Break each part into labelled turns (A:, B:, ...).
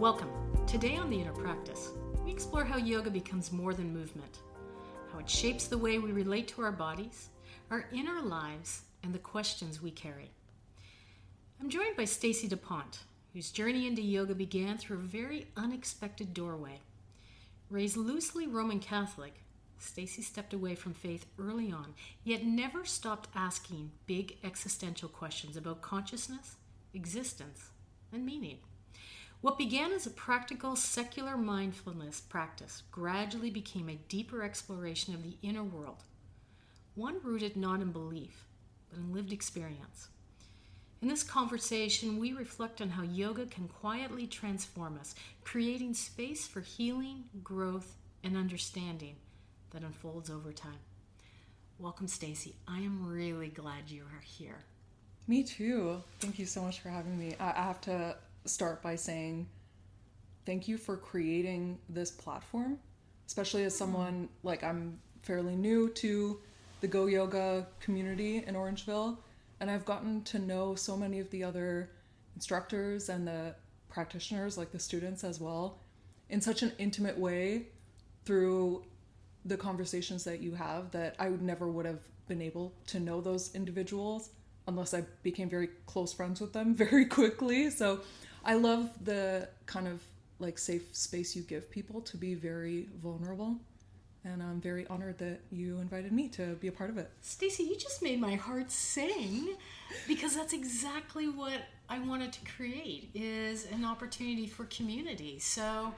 A: Welcome. Today on The Inner Practice, we explore how yoga becomes more than movement, how it shapes the way we relate to our bodies, our inner lives, and the questions we carry. I'm joined by Stacie da Ponte, whose journey into yoga began through a very unexpected doorway. Raised loosely Roman Catholic, Stacie stepped away from faith early on, yet never stopped asking big existential questions about consciousness, existence, and meaning. What began as a practical secular mindfulness practice gradually became a deeper exploration of the inner world, one rooted not in belief, but in lived experience. In this conversation, we reflect on how yoga can quietly transform us, creating space for healing, growth, and understanding that unfolds over time. Welcome, Stacie. I am really glad you are here.
B: Me too. Thank you so much for having me. I have to start by saying thank you for creating this platform, especially as someone, I'm fairly new to the Go Yoga community in Orangeville, and I've gotten to know so many of the other instructors and the practitioners, like the students as well, in such an intimate way through the conversations that you have that I never would have been able to know those individuals unless I became very close friends with them very quickly. So I love the kind of safe space you give people to be very vulnerable. And I'm very honored that you invited me to be a part of it.
A: Stacie, you just made my heart sing, because that's exactly what I wanted to create, is an opportunity for community. So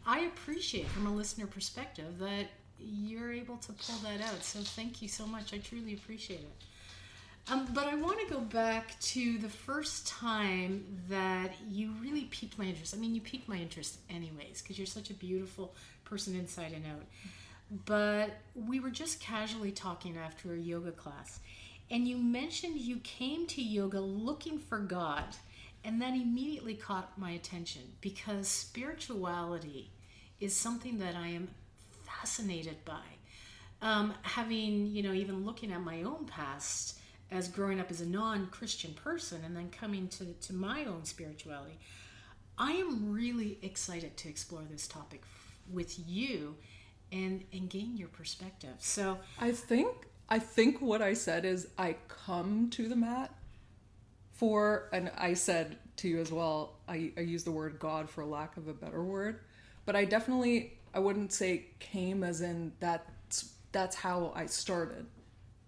A: I appreciate from a listener perspective that you're able to pull that out. So thank you so much. I truly appreciate it. But I want to go back to the first time that you really piqued my interest. I mean, you piqued my interest anyways, because you're such a beautiful person inside and out. But we were just casually talking after a yoga class, and you mentioned you came to yoga looking for God, and that immediately caught my attention, because spirituality is something that I am fascinated by. Having, even looking at my own past, as growing up as a non-Christian person and then coming to my own spirituality, I am really excited to explore this topic with you and gain your perspective. So
B: I think what I said is I come to the mat for, and I said to you as well, I use the word God for lack of a better word, but I wouldn't say came as in that's how I started,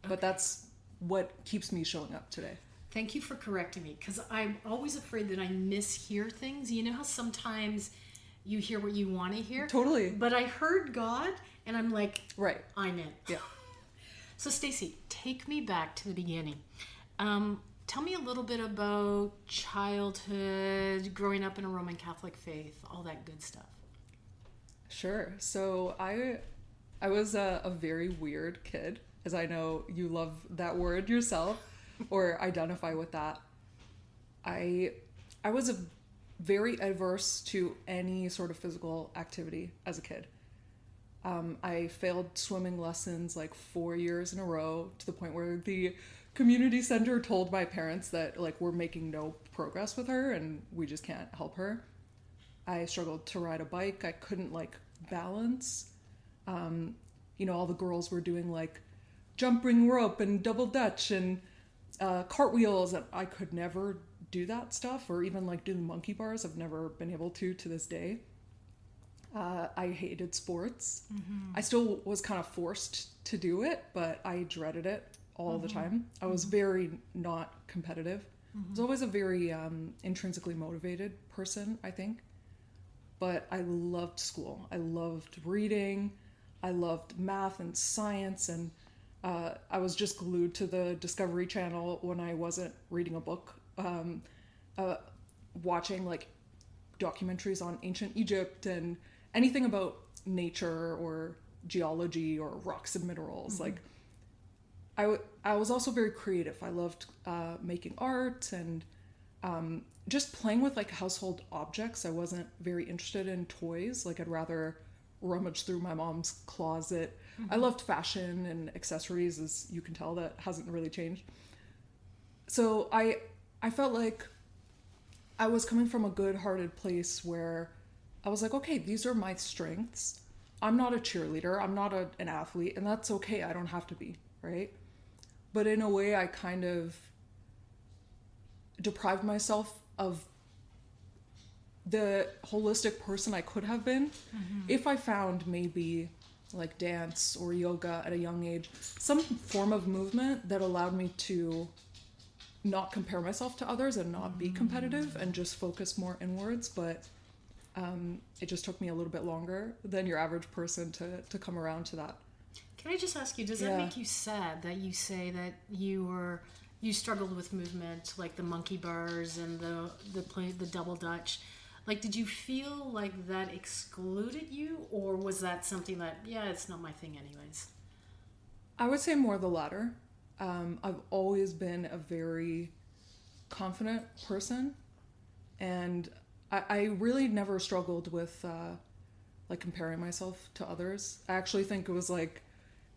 B: but that's what keeps me showing up today.
A: Thank you for correcting me, because I'm always afraid that I mishear things. You know how sometimes you hear what you want to hear?
B: Totally.
A: But I heard God, and I'm like,
B: right,
A: I'm in.
B: Yeah.
A: So Stacie, take me back to the beginning. Tell me a little bit about childhood, growing up in a Roman Catholic faith, all that good stuff.
B: Sure. So I was a very weird kid, as I know you love that word yourself, or identify with that. I was very adverse to any sort of physical activity as a kid. I failed swimming lessons 4 years in a row, to the point where the community center told my parents that we're making no progress with her and we just can't help her. I struggled to ride a bike. I couldn't balance. All the girls were doing jumping rope and double dutch and cartwheels, and I could never do that stuff, or even do the monkey bars. I've never been able to this day. I hated sports. Mm-hmm. I still was kind of forced to do it, but I dreaded it all the time. I was very not competitive. I was always a very intrinsically motivated person, I think. But I loved school. I loved reading. I loved math and science, and I was just glued to the Discovery Channel when I wasn't reading a book, watching documentaries on ancient Egypt and anything about nature or geology or rocks and minerals. I was also very creative. I loved making art and just playing with household objects. I wasn't very interested in toys. I'd rather rummage through my mom's closet. I loved fashion and accessories, as you can tell. That hasn't really changed. So I felt like I was coming from a good-hearted place where I was like, okay, these are my strengths. I'm not a cheerleader. I'm not an athlete, and that's okay. I don't have to be, right? But in a way, I kind of deprived myself of the holistic person I could have been if I found maybe like dance or yoga at a young age, some form of movement that allowed me to not compare myself to others and not be competitive and just focus more inwards. But it just took me a little bit longer than your average person to come around to that.
A: Can I just ask you, does that make you sad that you say that you struggled with movement, like the monkey bars and the double dutch? Like, did you feel like that excluded you, or was that something that, it's not my thing anyways?
B: I would say more the latter. I've always been a very confident person, and I really never struggled with like comparing myself to others. I actually think it was like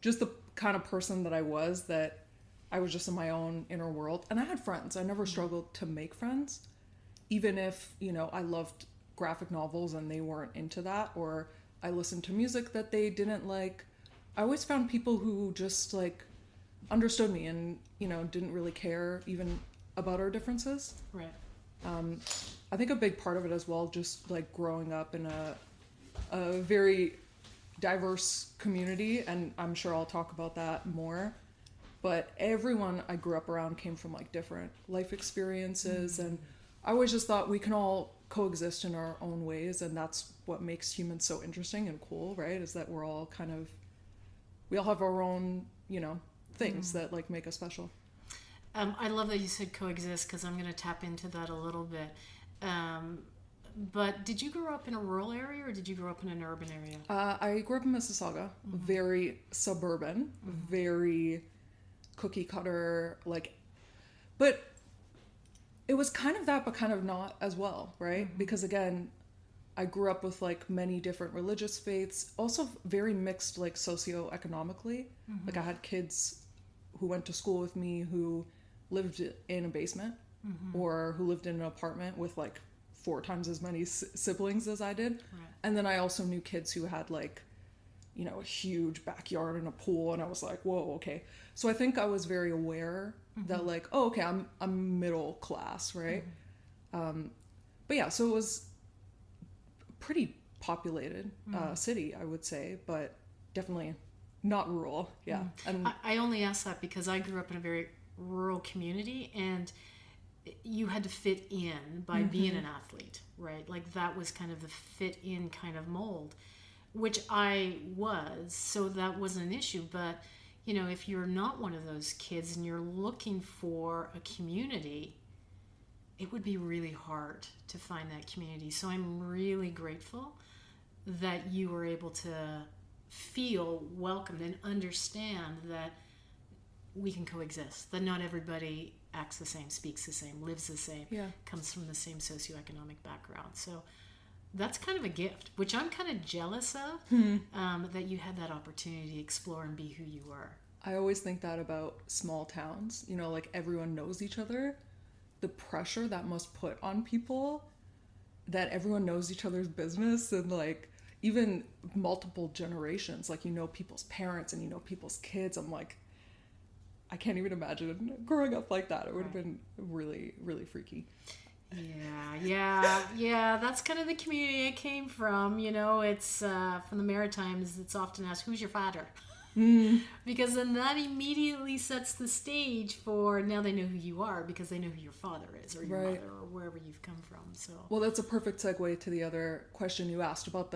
B: just the kind of person that I was, that I was just in my own inner world. And I had friends. I never struggled to make friends, even if, I loved graphic novels and they weren't into that, or I listened to music that they didn't like. I always found people who just like understood me and, didn't really care even about our differences.
A: Right.
B: I think a big part of it as well, just like growing up in a very diverse community, and I'm sure I'll talk about that more, but everyone I grew up around came from like different life experiences, and I always just thought we can all coexist in our own ways, and that's what makes humans so interesting and cool, right? Is that we all have our own, things that like make us special.
A: I love that you said coexist, because I'm going to tap into that a little bit. But did you grow up in a rural area, or did you grow up in an urban area?
B: I grew up in Mississauga, very suburban, very cookie cutter, but it was kind of that, but kind of not as well, right? Because again, I grew up with like many different religious faiths, also very mixed, like socioeconomically. Like I had kids who went to school with me who lived in a basement, or who lived in an apartment with like 4 times as many siblings as I did.
A: Right.
B: And then I also knew kids who had like, a huge backyard and a pool, and I was like, whoa, okay. So I think I was very aware that like, oh, okay, I'm middle class, right? But yeah, so it was pretty populated city, I would say, but definitely not rural. Yeah. And
A: I only ask that because I grew up in a very rural community, and you had to fit in by being an athlete, right? Like that was kind of the fit in kind of mold, which I was, so that wasn't an issue. But if you're not one of those kids and you're looking for a community, it would be really hard to find that community. So I'm really grateful that you were able to feel welcomed and understand that we can coexist, that not everybody acts the same, speaks the same, lives the same, comes from the same socioeconomic background. So that's kind of a gift, which I'm kind of jealous of, that you had that opportunity to explore and be who you were.
B: I always think that about small towns, like everyone knows each other. The pressure that must put on people, that everyone knows each other's business, and like even multiple generations, like people's parents and people's kids. I'm like, I can't even imagine growing up like that. It would have been really, really freaky.
A: Yeah. That's kind of the community I came from. It's from the Maritimes. It's often asked, "Who's your father?" Because then that immediately sets the stage for, now they know who you are because they know who your father is, or your mother, or wherever you've come from. So
B: well, that's a perfect segue to the other question you asked about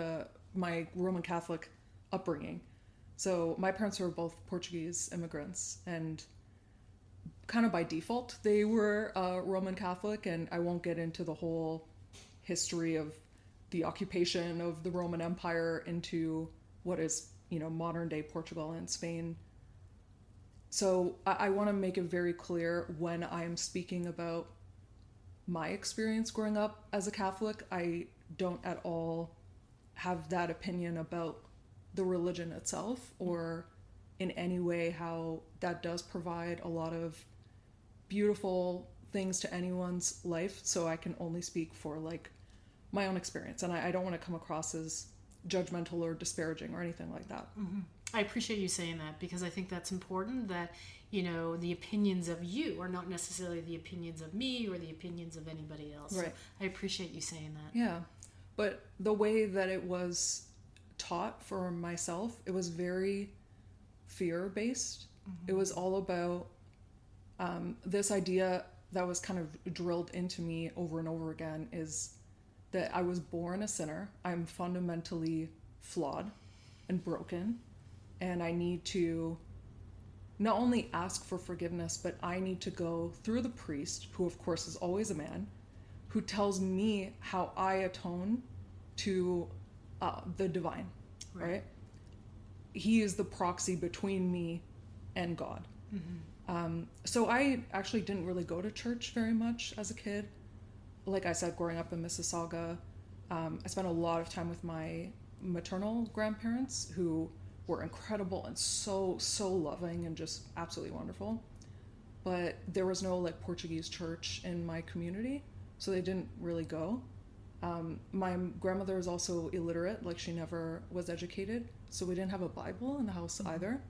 B: my Roman Catholic upbringing. So my parents were both Portuguese immigrants, and kind of by default they were Roman Catholic, and I won't get into the whole history of the occupation of the Roman Empire into what is modern day Portugal and Spain. So I want to make it very clear, when I am speaking about my experience growing up as a Catholic, I don't at all have that opinion about the religion itself, or in any way how that does provide a lot of beautiful things to anyone's life. So I can only speak for like my own experience, and I don't want to come across as judgmental or disparaging or anything like that.
A: I appreciate you saying that, because I think that's important, that, you know, the opinions of you are not necessarily the opinions of me or the opinions of anybody else.
B: Right.
A: So I appreciate you saying that.
B: Yeah. But the way that it was taught for myself, it was very fear-based. It was all about this idea that was kind of drilled into me over and over again, is that I was born a sinner. I'm fundamentally flawed and broken, and I need to not only ask for forgiveness, but I need to go through the priest, who of course is always a man, who tells me how I atone to the divine, right? He is the proxy between me and God. So I actually didn't really go to church very much as a kid. Like I said, growing up in Mississauga, I spent a lot of time with my maternal grandparents, who were incredible and so loving and just absolutely wonderful. But there was no like Portuguese church in my community, so they didn't really go. My grandmother was also illiterate, like she never was educated, so we didn't have a Bible in the house either.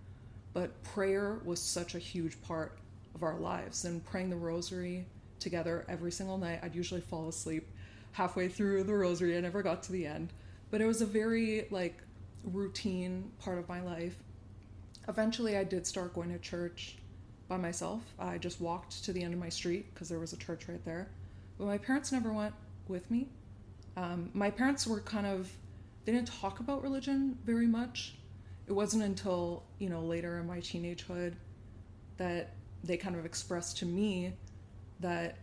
B: But prayer was such a huge part of our lives, and praying the rosary together every single night. I'd usually fall asleep halfway through the rosary. I never got to the end, but it was a very like routine part of my life. Eventually I did start going to church by myself. I just walked to the end of my street because there was a church right there, but my parents never went with me. My parents were they didn't talk about religion very much. It wasn't until, you know, later in my teenagehood that they kind of expressed to me that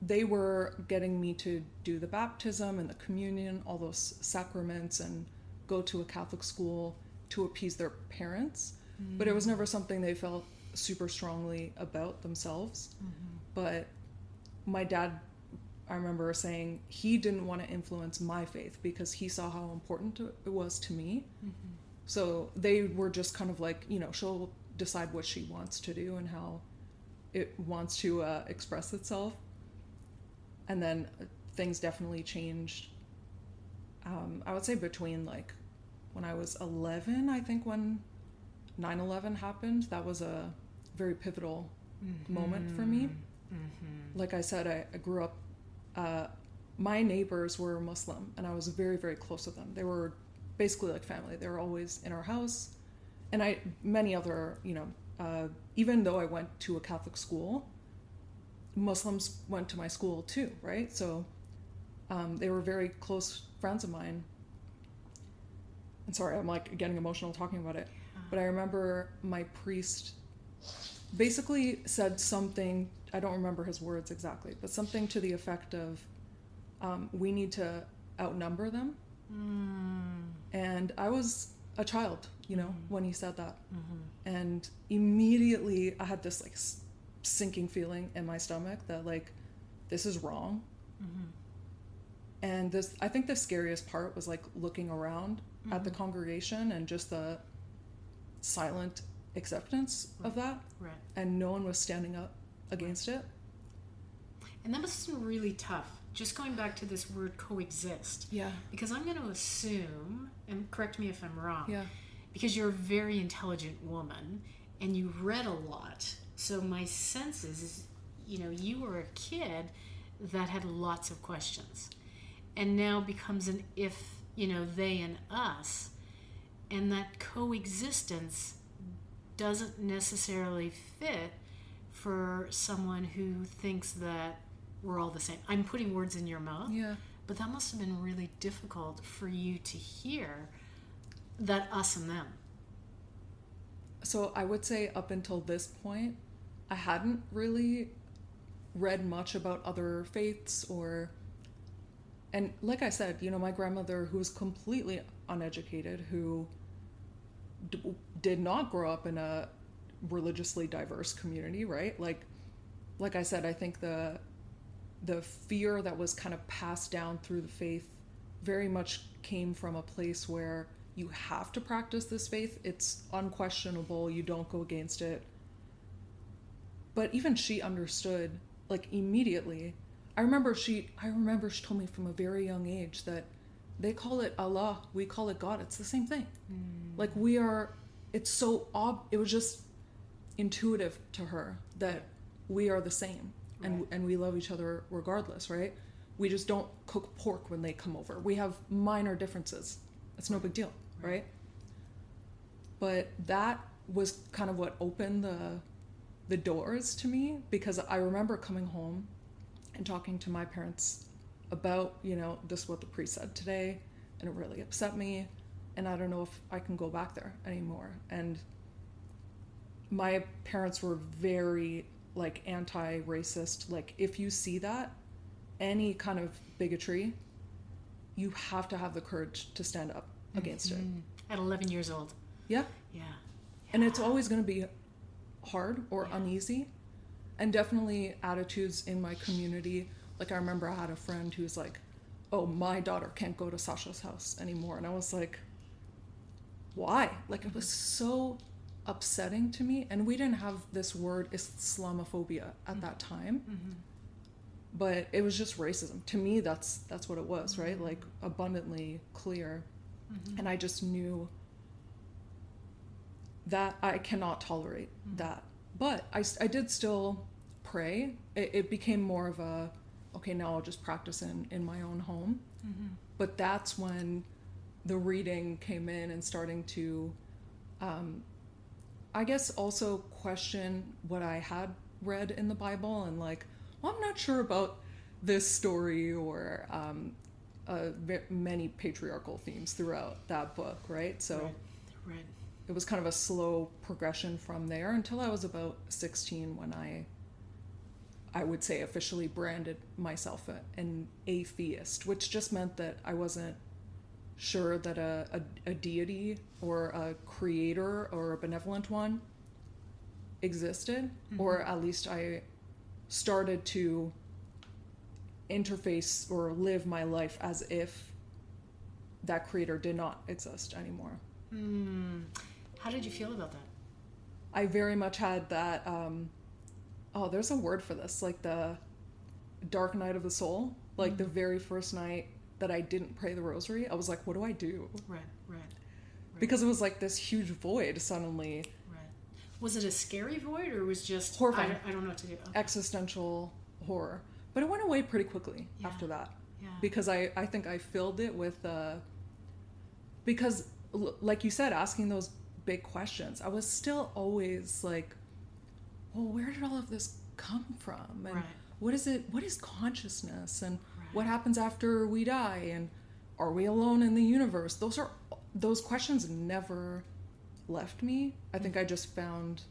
B: they were getting me to do the baptism and the communion, all those sacraments, and go to a Catholic school to appease their parents. But it was never something they felt super strongly about themselves. But my dad, I remember saying he didn't want to influence my faith because he saw how important it was to me. So they were just kind of like, you know, she'll decide what she wants to do and how it wants to express itself. And then things definitely changed. I would say between like when I was 11, I think when 9/11 happened, that was a very pivotal moment for me. Like I said, I grew up, my neighbors were Muslim, and I was very, very close with them. They were basically like family. They were always in our house. And many other, you know, even though I went to a Catholic school, Muslims went to my school too, right? So they were very close friends of mine. And sorry, I'm like getting emotional talking about it. But I remember my priest basically said something, I don't remember his words exactly, but something to the effect of, we need to outnumber them. And I was a child, you know, when he said that. And immediately I had this like sinking feeling in my stomach that like, this is wrong. And I think the scariest part was like looking around at the congregation and just the silent acceptance of that. And no one was standing up against it.
A: And that must have been really tough. Just going back to this word coexist.
B: Yeah.
A: Because I'm going to assume, and correct me if I'm wrong,
B: Yeah.
A: because you're a very intelligent woman and you read a lot. So my sense is, you know, you were a kid that had lots of questions and now becomes an if, you know, they and us. And that coexistence doesn't necessarily fit for someone who thinks that we're all the same. I'm putting words in your mouth.
B: Yeah.
A: But that must have been really difficult for you to hear that us and them.
B: So I would say up until this point, I hadn't really read much about other faiths and like I said, you know, my grandmother, who was completely uneducated, who did not grow up in a religiously diverse community, right? Like I said, I think the fear that was kind of passed down through the faith very much came from a place where you have to practice this faith. It's unquestionable. You don't go against it. But even she understood, like immediately, I remember she told me from a very young age that they call it Allah, we call it God. It's the same thing. Like it's so it was just intuitive to her that we are the same, and we love each other regardless, right? We just don't cook pork when they come over. We have minor differences. It's no big deal, right? But that was kind of what opened the doors to me, because I remember coming home and talking to my parents about, this is what the priest said today, and it really upset me, and I don't know if I can go back there anymore. And my parents were very like anti-racist. Like, if you see that, any kind of bigotry, you have to have the courage to stand up against it.
A: At 11 years old.
B: Yeah. And it's always going to be hard or uneasy, and definitely attitudes in my community. Like, I remember I had a friend who was like, oh, my daughter can't go to Sasha's house anymore. And I was like, why? Like, it was so upsetting to me. And we didn't have this word Islamophobia at that time, but it was just racism. To me, that's what it was, right? Like, abundantly clear. And I just knew that I cannot tolerate that. But I did still pray. It became more of a, okay, now I'll just practice in my own home. But that's when the reading came in and starting to, I guess, also question what I had read in the Bible, and like, well, I'm not sure about this story, or many patriarchal themes throughout that book, right? So
A: Right.
B: It was kind of a slow progression from there until I was about 16, when I would say officially branded myself an atheist, which just meant that I wasn't sure that a deity or a creator or a benevolent one existed, or at least I started to interface or live my life as if that creator did not exist anymore.
A: How did you feel about that?
B: I very much had that, there's a word for this, like the dark night of the soul. Like the very first night that I didn't pray the rosary, I was like, what do I do?
A: Right.
B: Because it was like this huge void suddenly.
A: Right. Was it a scary void, or was just
B: horrifying?
A: I don't know what to do. Okay.
B: Existential horror. But it went away pretty quickly after that.
A: Yeah.
B: Because I think I filled it with, because like you said, asking those big questions, I was still always like, well, where did all of this come from? And what is it? What is consciousness? And what happens after we die? And are we alone in the universe? Those questions never left me. I think I just found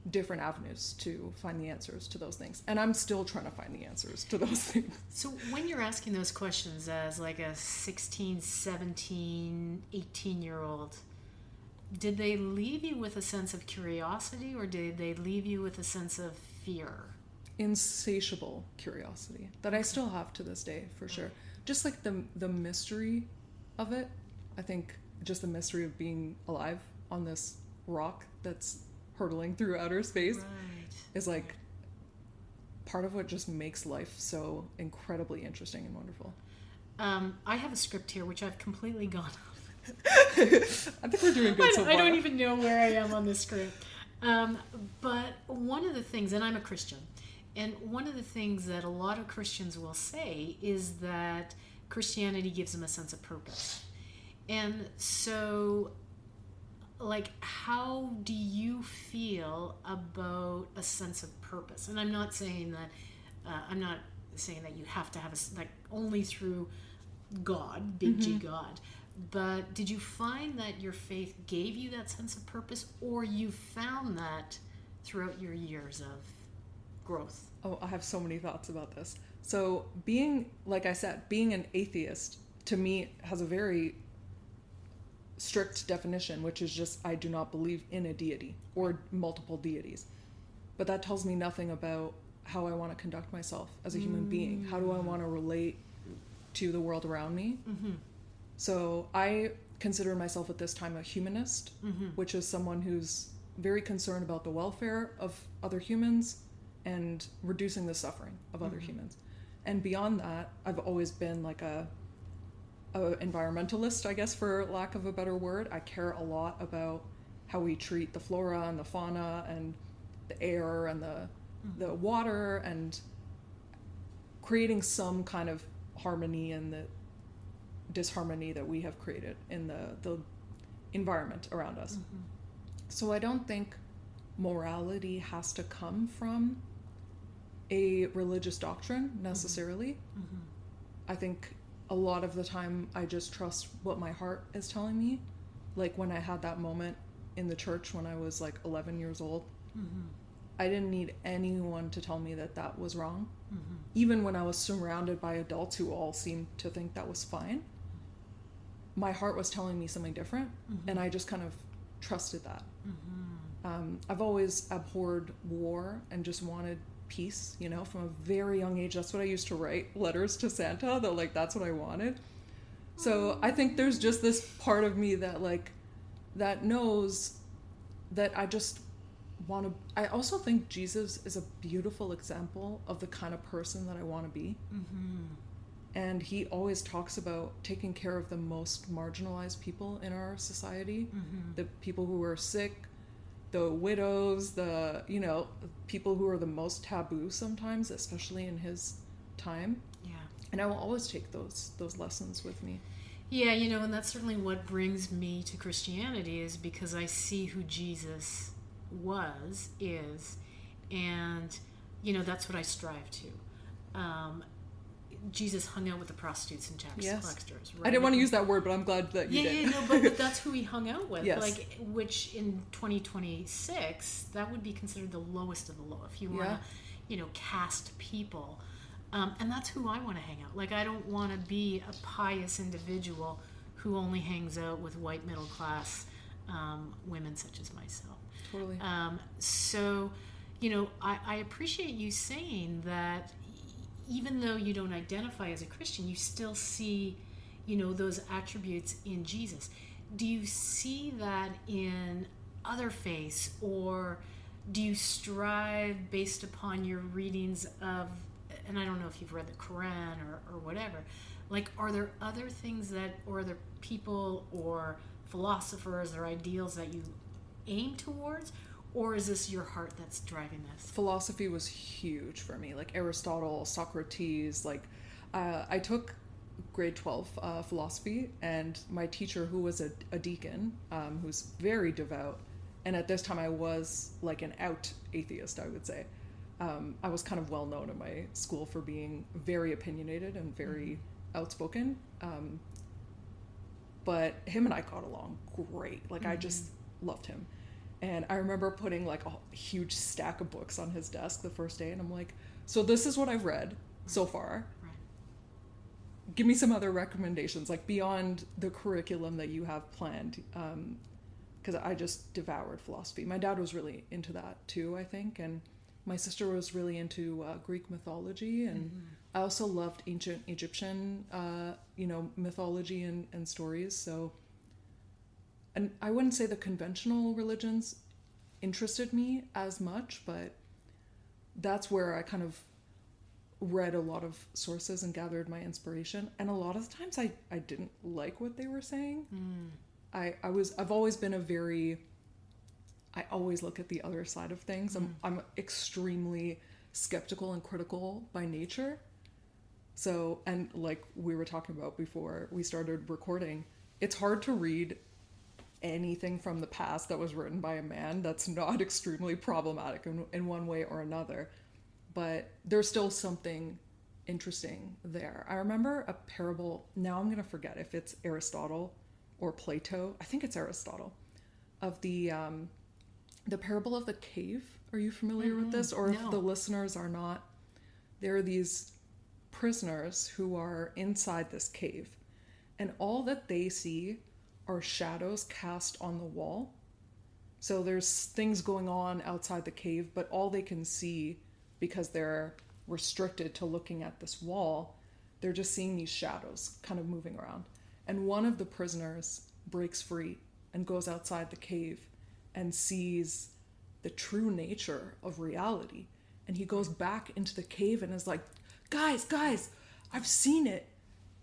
B: different avenues to find the answers to those things. And I'm still trying to find the answers to those things.
A: So when you're asking those questions as like a 16, 17, 18-year-old, did they leave you with a sense of curiosity, or did they leave you with a sense of fear?
B: Insatiable curiosity that I still have to this day, for sure. Just like the mystery of it. I think just the mystery of being alive on this rock that's hurtling through outer space is like part of what just makes life so incredibly interesting and wonderful.
A: I have a script here which I've completely gone off.
B: I think we're doing good so far.
A: I don't even know where I am on this script. But one of the things, and I'm a Christian, and one of the things that a lot of Christians will say is that Christianity gives them a sense of purpose. And so, like, how do you feel about a sense of purpose? And I'm not saying that you have to have like only through God, big G God. But did you find that your faith gave you that sense of purpose, or you found that throughout your years of growth?
B: Oh, I have so many thoughts about this. So like I said, being an atheist to me has a very strict definition, which is just, I do not believe in a deity or multiple deities. But that tells me nothing about how I want to conduct myself as a human being. How do I want to relate to the world around me? So I consider myself at this time a humanist, which is someone who's very concerned about the welfare of other humans and reducing the suffering of other humans. And beyond that, I've always been like a environmentalist, I guess, for lack of a better word. I care a lot about how we treat the flora and the fauna and the air and the water, and creating some kind of harmony in the disharmony that we have created in the environment around us. So I don't think morality has to come from a religious doctrine necessarily. I think a lot of the time I just trust what my heart is telling me. Like when I had that moment in the church when I was like 11 years old, I didn't need anyone to tell me that that was wrong. Even when I was surrounded by adults who all seemed to think that was fine, my heart was telling me something different, and I just kind of trusted that. I've always abhorred war and just wanted peace, you know, from a very young age. That's what I used to write letters to Santa, that like that's what I wanted. So I think there's just this part of me that like that knows that I just want to. I also think Jesus is a beautiful example of the kind of person that I want to be. And he always talks about taking care of the most marginalized people in our society, the people who are sick, the widows, the, you know, people who are the most taboo sometimes, especially in his time.
A: Yeah.
B: And I will always take those lessons with me.
A: Yeah, you know, and that's certainly what brings me to Christianity, is because I see who Jesus is, and, you know, that's what I strive to. Jesus hung out with the prostitutes and tax collectors, right?
B: I didn't want to use that word, but I'm glad that you did.
A: Yeah, no, but that's who he hung out with.
B: Yes.
A: Like, which in 2026, that would be considered the lowest of the low, if you want to, you know, cast people. And that's who I want to hang out. Like, I don't want to be a pious individual who only hangs out with white middle class women such as myself.
B: Totally.
A: So, you know, I appreciate you saying that even though you don't identify as a Christian, you still see, you know, those attributes in Jesus. Do you see that in other faiths, or do you strive based upon your readings of, and I don't know if you've read the Quran or whatever, like, are there other things that, or other people or philosophers or ideals that you aim towards? Or is this your heart that's driving this?
B: Philosophy was huge for me, like Aristotle, Socrates. Like, I took grade 12 philosophy, and my teacher, who was a deacon, who's very devout, and at this time I was like an out atheist, I would say. I was kind of well known in my school for being very opinionated and very outspoken. But him and I got along great. Like, I just loved him. And I remember putting like a huge stack of books on his desk the first day, and I'm like, so this is what I've read so far. Right. Give me some other recommendations, like beyond the curriculum that you have planned. Because I just devoured philosophy. My dad was really into that too, I think. And my sister was really into Greek mythology. And I also loved ancient Egyptian, you know, mythology and stories. So, and I wouldn't say the conventional religions interested me as much, but that's where I kind of read a lot of sources and gathered my inspiration. And a lot of the times I didn't like what they were saying. I've always been I always look at the other side of things. I'm extremely skeptical and critical by nature. So, and like we were talking about before we started recording, it's hard to read anything from the past that was written by a man that's not extremely problematic in one way or another, but there's still something interesting there. I remember a parable, now I'm going to forget if it's Aristotle or Plato, I think it's Aristotle, of the parable of the cave. Are you familiar with this? Or if the listeners are not, there are these prisoners who are inside this cave, and all that they see are shadows cast on the wall. So there's things going on outside the cave, but all they can see, because they're restricted to looking at this wall, they're just seeing these shadows kind of moving around. And one of the prisoners breaks free and goes outside the cave and sees the true nature of reality. And he goes back into the cave and is like, guys, I've seen it.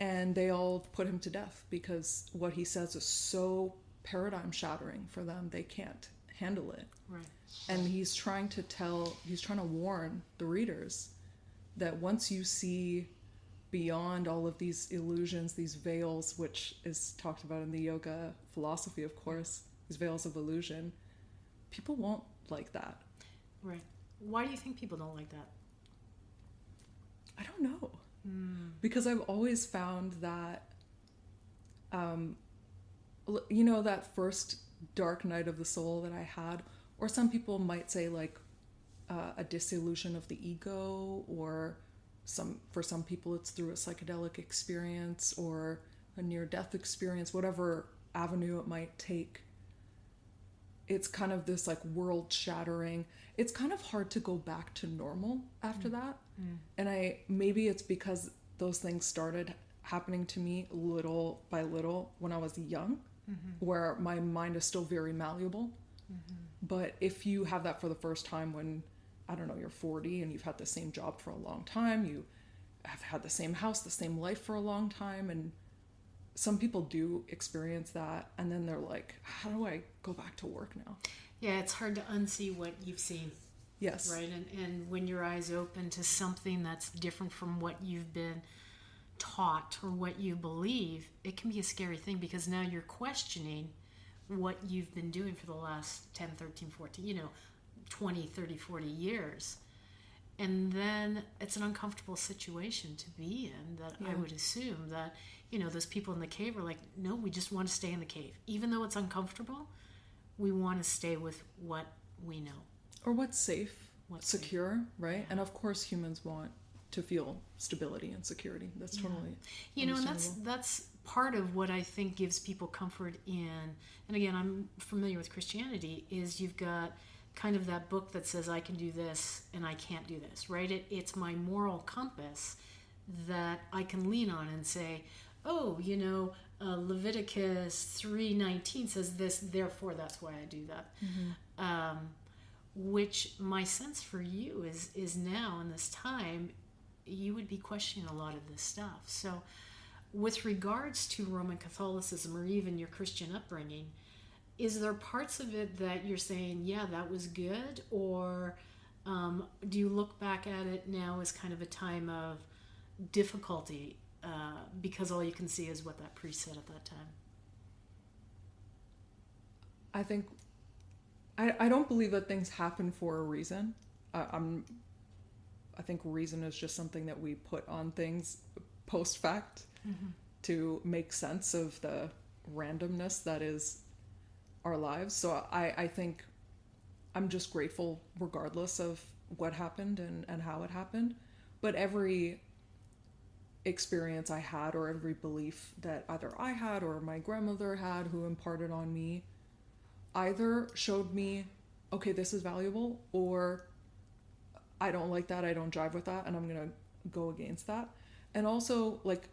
B: And they all put him to death because what he says is so paradigm shattering for them. They can't handle it.
A: Right.
B: And he's trying to warn the readers that once you see beyond all of these illusions, these veils, which is talked about in the yoga philosophy, of course, these veils of illusion, people won't like that.
A: Right. Why do you think people don't like that?
B: I don't know. Because I've always found that, that first dark night of the soul that I had, or some people might say like a dissolution of the ego, or for some people it's through a psychedelic experience or a near-death experience, whatever avenue it might take. It's kind of this like world-shattering. It's kind of hard to go back to normal after that. And maybe it's because those things started happening to me little by little when I was young, where my mind is still very malleable. But if you have that for the first time when, I don't know, you're 40 and you've had the same job for a long time, you have had the same house, the same life for a long time, and some people do experience that, and then they're like, how do I go back to work now?
A: Yeah, it's hard to unsee what you've seen.
B: Yes.
A: Right, and when your eyes open to something that's different from what you've been taught or what you believe, it can be a scary thing because now you're questioning what you've been doing for the last 10, 13, 14, 20, 30, 40 years. And then it's an uncomfortable situation to be in that I would assume that, those people in the cave are like, no, we just want to stay in the cave. Even though it's uncomfortable, we want to stay with what we know.
B: Or what's safe,
A: What's
B: secure,
A: safe.
B: right?
A: Yeah.
B: And of course humans want to feel stability and security. That's totally
A: and that's part of what I think gives people comfort in, and again, I'm familiar with Christianity, is you've got kind of that book that says I can do this and I can't do this, right? It's my moral compass that I can lean on and say, oh, Leviticus 3:19 says this, therefore that's why I do that. Which my sense for you is now in this time, you would be questioning a lot of this stuff. So with regards to Roman Catholicism or even your Christian upbringing, is there parts of it that you're saying, yeah, that was good? Or do you look back at it now as kind of a time of difficulty because all you can see is what that priest said at that time?
B: I think I don't believe that things happen for a reason. I think reason is just something that we put on things post fact to make sense of the randomness that is our lives. So I think I'm just grateful regardless of what happened and how it happened. But every experience I had, or every belief that either I had or my grandmother had who imparted on me, either showed me, okay, this is valuable, or I don't like that, I don't jive with that, and I'm gonna go against that. And also, like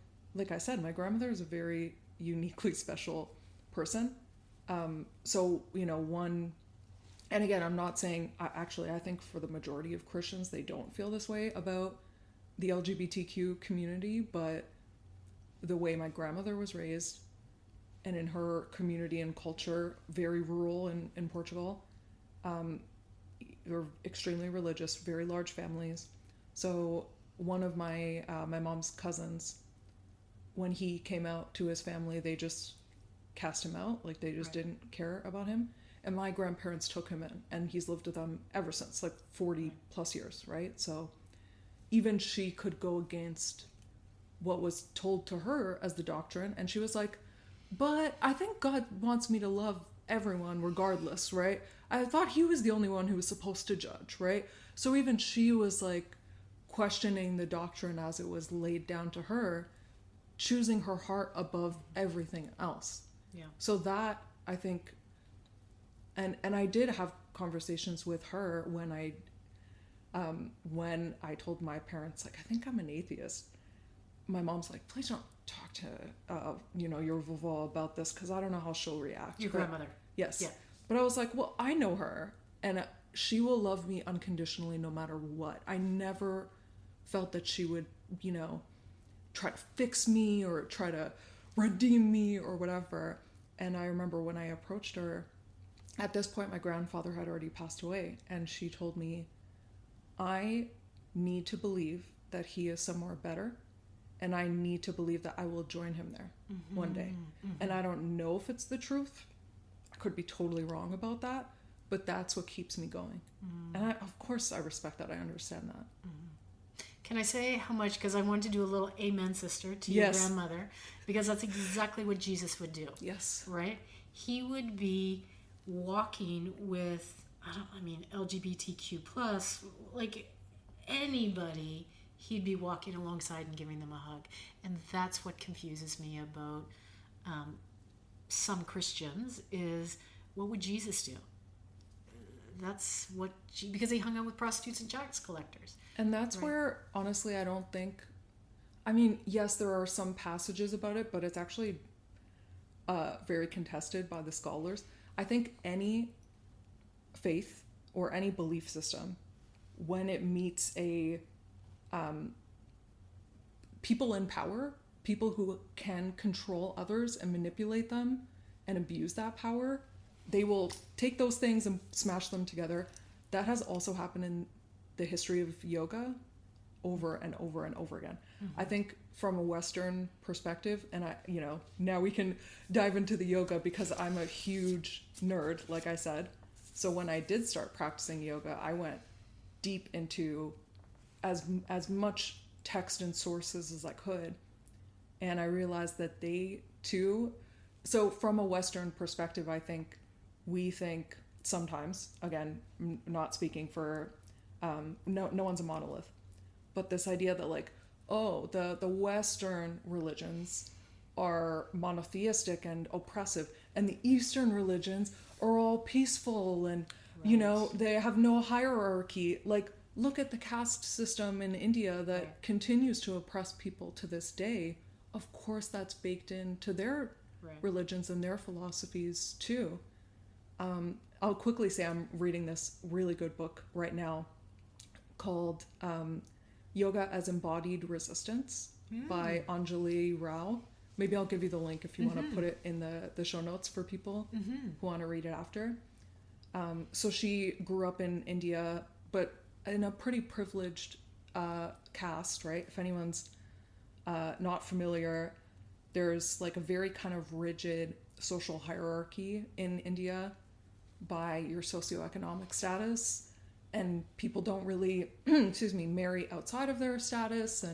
B: I said, my grandmother is a very uniquely special person. So, one, and again, I'm not saying, I think for the majority of Christians, they don't feel this way about the LGBTQ community, but the way my grandmother was raised, and in her community and culture, very rural in Portugal, they're extremely religious, very large families. So one of my mom's cousins, when he came out to his family, they just cast him out. Like they just didn't care about him. And my grandparents took him in, and he's lived with them ever since, like 40 plus years, right? So even she could go against what was told to her as the doctrine, and she was like, but I think God wants me to love everyone regardless, right? I thought he was the only one who was supposed to judge, right? So even she was like questioning the doctrine as it was laid down to her, choosing her heart above everything else.
A: Yeah.
B: So that, I think, and I did have conversations with her when I told my parents, like, I think I'm an atheist. My mom's like, please don't talk to your vovó about this, because I don't know how she'll react.
A: Your grandmother.
B: Yes.
A: Yeah.
B: But I was like, well, I know her, and she will love me unconditionally no matter what. I never felt that she would you know, try to fix me or try to redeem me or whatever. And I remember when I approached her, at this point my grandfather had already passed away, and she told me, I need to believe that he is somewhere better, and I need to believe that I will join him there one day. And I don't know if it's the truth. I could be totally wrong about that, but that's what keeps me going. And of course I respect that. I understand that.
A: Can I say how much, because I wanted to do a little amen, sister, to your grandmother, because that's exactly what Jesus would do.
B: Yes.
A: Right? He would be walking with, LGBTQ plus, like anybody, he'd be walking alongside and giving them a hug. And that's what confuses me about some Christians is, what would Jesus do? That's what, because he hung out with prostitutes and tax collectors.
B: And that's where, honestly, I don't think, yes, there are some passages about it, but it's actually very contested by the scholars. I think any faith or any belief system, when it meets people in power, people who can control others and manipulate them and abuse that power, they will take those things and smash them together. That has also happened in the history of yoga over and over and over again. I think from a Western perspective, and now we can dive into the yoga because I'm a huge nerd, like I said. So when I did start practicing yoga, I went deep into as much text and sources as I could. And I realized that they too, so from a Western perspective, I think we think sometimes, again, not speaking for, no one's a monolith, but this idea that like, oh, the Western religions are monotheistic and oppressive, and the Eastern religions are all peaceful and, they have no hierarchy. Like, look at the caste system in India that continues to oppress people to this day. Of course, that's baked into their religions and their philosophies too. I'll quickly say I'm reading this really good book right now called Yoga as Embodied Resistance by Anjali Rao. Maybe I'll give you the link if you want to put it in the show notes for people who want to read it after. So she grew up in India, but in a pretty privileged caste, right? If anyone's not familiar, there's like a very kind of rigid social hierarchy in India by your socioeconomic status, and people don't really marry outside of their status,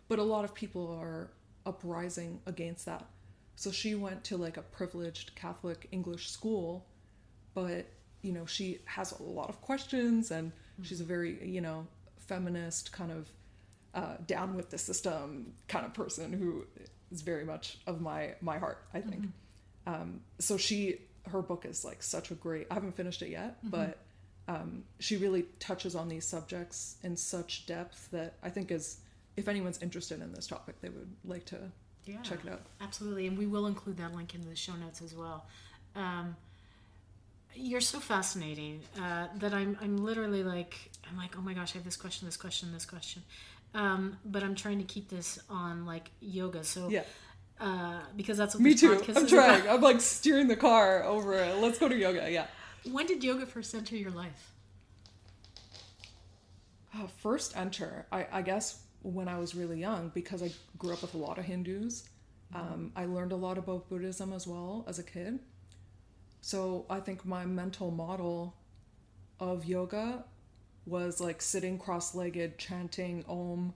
B: but a lot of people are uprising against that. So she went to like a privileged Catholic English school, but she has a lot of questions, and she's a very feminist kind of down with the system kind of person who is very much of my heart, I think. So her book is like such a great, I haven't finished it yet, but she really touches on these subjects in such depth that I think is, if anyone's interested in this topic, they would like to check it out. Absolutely.
A: And we will include that link in the show notes as well. You're so fascinating that I'm literally like, oh my gosh, I have this question. But I'm trying to keep this on like yoga. So because that's what
B: me
A: this
B: too.
A: podcast
B: I'm
A: is
B: trying.
A: about.
B: I'm like steering the car over it. Let's go to yoga. Yeah.
A: When did yoga first enter your life?
B: First enter, I guess when I was really young, because I grew up with a lot of Hindus. I learned a lot about Buddhism as well as a kid. So I think my mental model of yoga was like sitting cross-legged, chanting Om.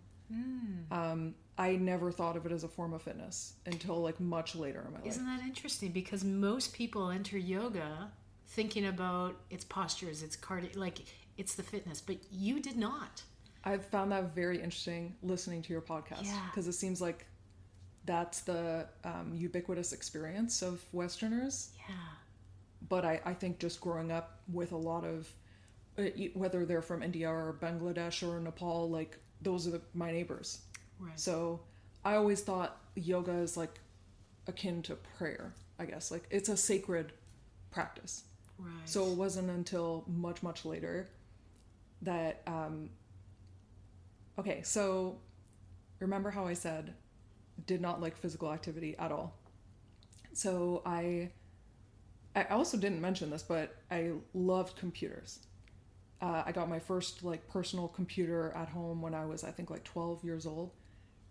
B: I never thought of it as a form of fitness until like much later in my life.
A: Isn't that interesting? Because most people enter yoga thinking about its postures, its cardio, like it's the fitness, but you did not.
B: I've found that very interesting listening to your podcast, because it seems like that's the ubiquitous experience of Westerners.
A: Yeah.
B: But I think just growing up with a lot of, whether they're from India or Bangladesh or Nepal, like those are my neighbors.
A: Right.
B: So I always thought yoga is like akin to prayer, I guess. Like it's a sacred practice.
A: Right.
B: So it wasn't until much, much later that, so remember how I said did not like physical activity at all. So I also didn't mention this, but I loved computers. I got my first like personal computer at home when I was, I think, like 12 years old.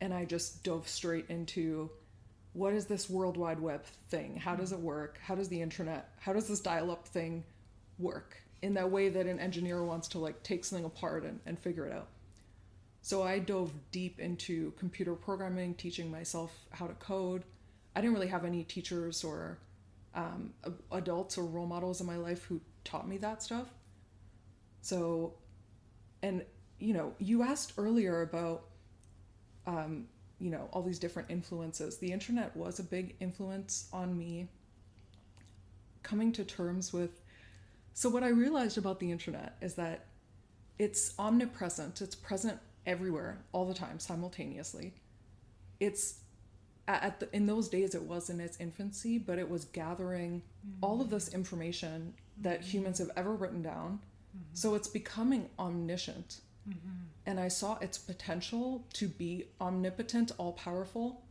B: And I just dove straight into, what is this World Wide Web thing? How does it work? How does the internet, how does this dial-up thing work? In that way that an engineer wants to like take something apart and figure it out. So I dove deep into computer programming, teaching myself how to code. I didn't really have any teachers or adults or role models in my life who taught me that stuff. So, and you know, you asked earlier about you know, all these different influences. The internet was a big influence on me coming to terms with, so what I realized about the internet is that it's omnipresent. It's present everywhere, all the time, simultaneously. It's in those days it was in its infancy, but it was gathering all of this information that humans have ever written down. So it's becoming omniscient. And I saw its potential to be omnipotent, all-powerful.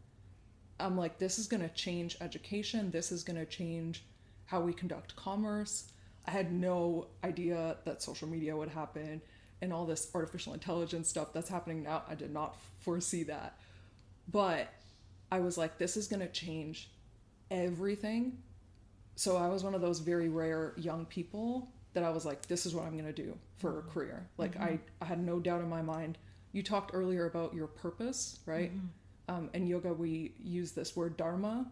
B: I'm like, this is going to change education. This is going to change how we conduct commerce. I had no idea that social media would happen and all this artificial intelligence stuff that's happening now. I did not foresee that. But I was like, this is going to change everything. So I was one of those very rare young people that I was like, this is what I'm going to do for a career. Like I had no doubt in my mind. You talked earlier about your purpose, right? In yoga, we use this word dharma.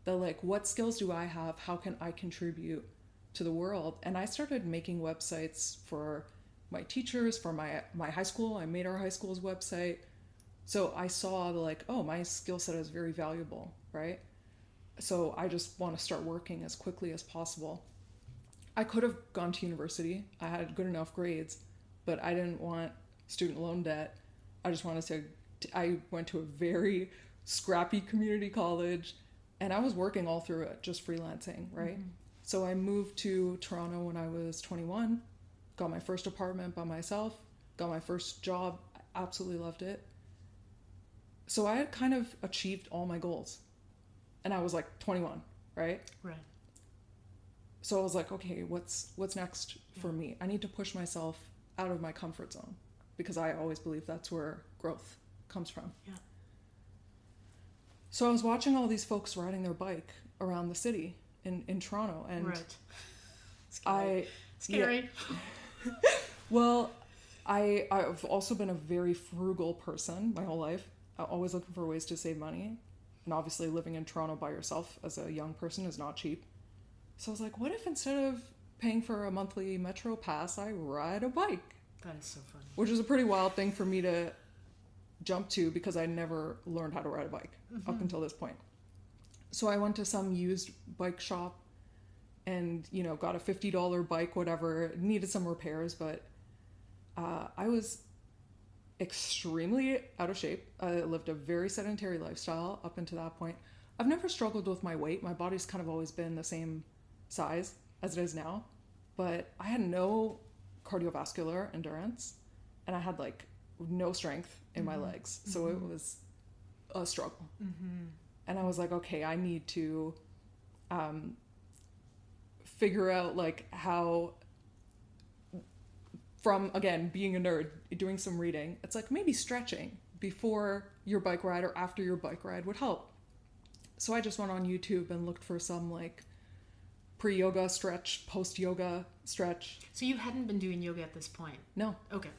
B: That like, what skills do I have? How can I contribute to the world? And I started making websites for my teachers, for my high school. I made our high school's website. So I saw like, oh, my skill set is very valuable, right? So I just want to start working as quickly as possible. I could have gone to university. I had good enough grades, but I didn't want student loan debt. I just wanted I went to a very scrappy community college, and I was working all through it, just freelancing, right? So I moved to Toronto when I was 21, got my first apartment by myself, got my first job. I absolutely loved it. So I had kind of achieved all my goals, and I was like 21, right?
A: Right.
B: So I was like, okay, what's next for me? I need to push myself out of my comfort zone, because I always believe that's where growth comes from.
A: Yeah.
B: So I was watching all these folks riding their bike around the city in Toronto, and
A: Right.
B: Scary. Yeah. Well, I've also been a very frugal person my whole life. I'm always looking for ways to save money, and obviously living in Toronto by yourself as a young person is not cheap. So I was like, what if instead of paying for a monthly metro pass, I ride a bike?
A: That is so fun.
B: Which is a pretty wild thing for me to jump to, because I never learned how to ride a bike up until this point. So I went to some used bike shop and, you know, got a $50 bike, whatever. It needed some repairs, but I was extremely out of shape. I lived a very sedentary lifestyle up until that point. I've never struggled with my weight. My body's kind of always been the same size as it is now, but I had no cardiovascular endurance, and I had like no strength in my legs, so it was a struggle. And I was like, okay, I need to figure out like how, from again being a nerd, doing some reading, it's like maybe stretching before your bike ride or after your bike ride would help. So I just went on YouTube and looked for some like pre-yoga stretch, post-yoga stretch.
A: So you hadn't been doing yoga at this point?
B: No.
A: Okay.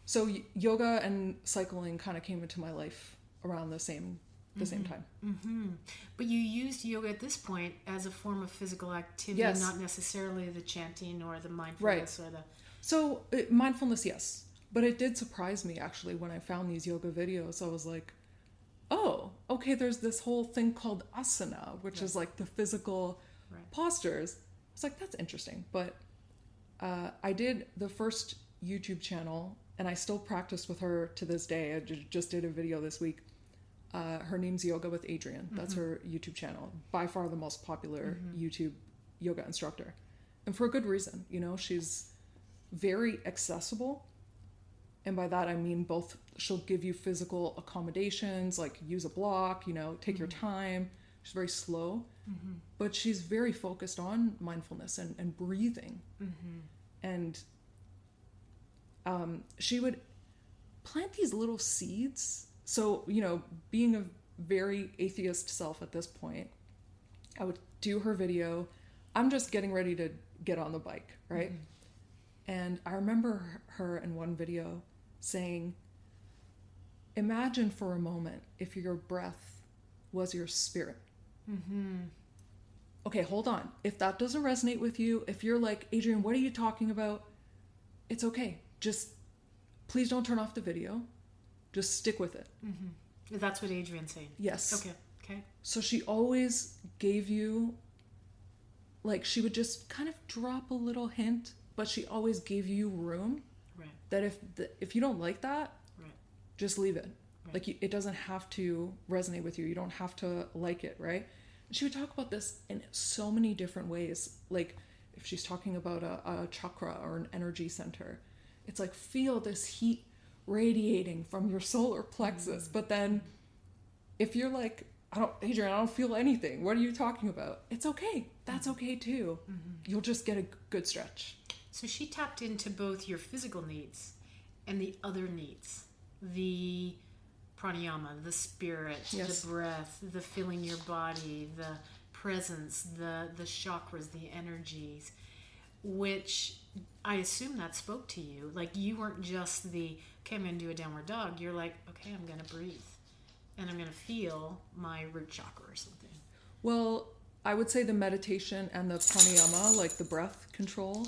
B: So yoga and cycling kind of came into my life around the same time.
A: But you used yoga at this point as a form of physical activity,
B: Yes.
A: not necessarily the chanting or the mindfulness or the...
B: So mindfulness, yes. But it did surprise me, actually, when I found these yoga videos. I was like, oh, okay, there's this whole thing called asana, which is like the physical postures. I was like, that's interesting. But I did the first YouTube channel, and I still practice with her to this day. I just did a video this week. Her name's Yoga with Adrienne. That's her YouTube channel. By far the most popular YouTube yoga instructor. And for a good reason. You know, she's very accessible. And by that, I mean both she'll give you physical accommodations, like use a block, you know, take your time. She's very slow, but she's very focused on mindfulness and breathing. And she would plant these little seeds. So, you know, being a very atheist self at this point, I would do her video. I'm just getting ready to get on the bike, right? And I remember her in one video saying, imagine for a moment if your breath was your spirit. Okay, hold on. If that doesn't resonate with you, if you're like, Adrienne, what are you talking about? It's okay. Just please don't turn off the video. Just stick with it.
A: That's what Adrienne's saying.
B: Yes.
A: Okay.
B: So she always gave you, like, she would just kind of drop a little hint, but she always gave you room.
A: Right.
B: That if you don't like that,
A: Right.
B: just leave it.
A: Right.
B: Like, it doesn't have to resonate with you. You don't have to like it, right? And she would talk about this in so many different ways. Like, if she's talking about a chakra or an energy center, it's like, feel this heat radiating from your solar plexus. But then if you're like, Adrienne, I don't feel anything. What are you talking about? It's okay. That's okay too. You'll just get a good stretch.
A: So she tapped into both your physical needs and the other needs. The pranayama, the spirit,
B: Yes.
A: the breath, the feeling your body, the presence, the chakras, the energies, which I assume that spoke to you. Like, you weren't just the, okay, I'm going to do a downward dog. You're like, okay, I'm going to breathe. And I'm going to feel my root chakra or something.
B: Well, I would say the meditation and the pranayama, like the breath control,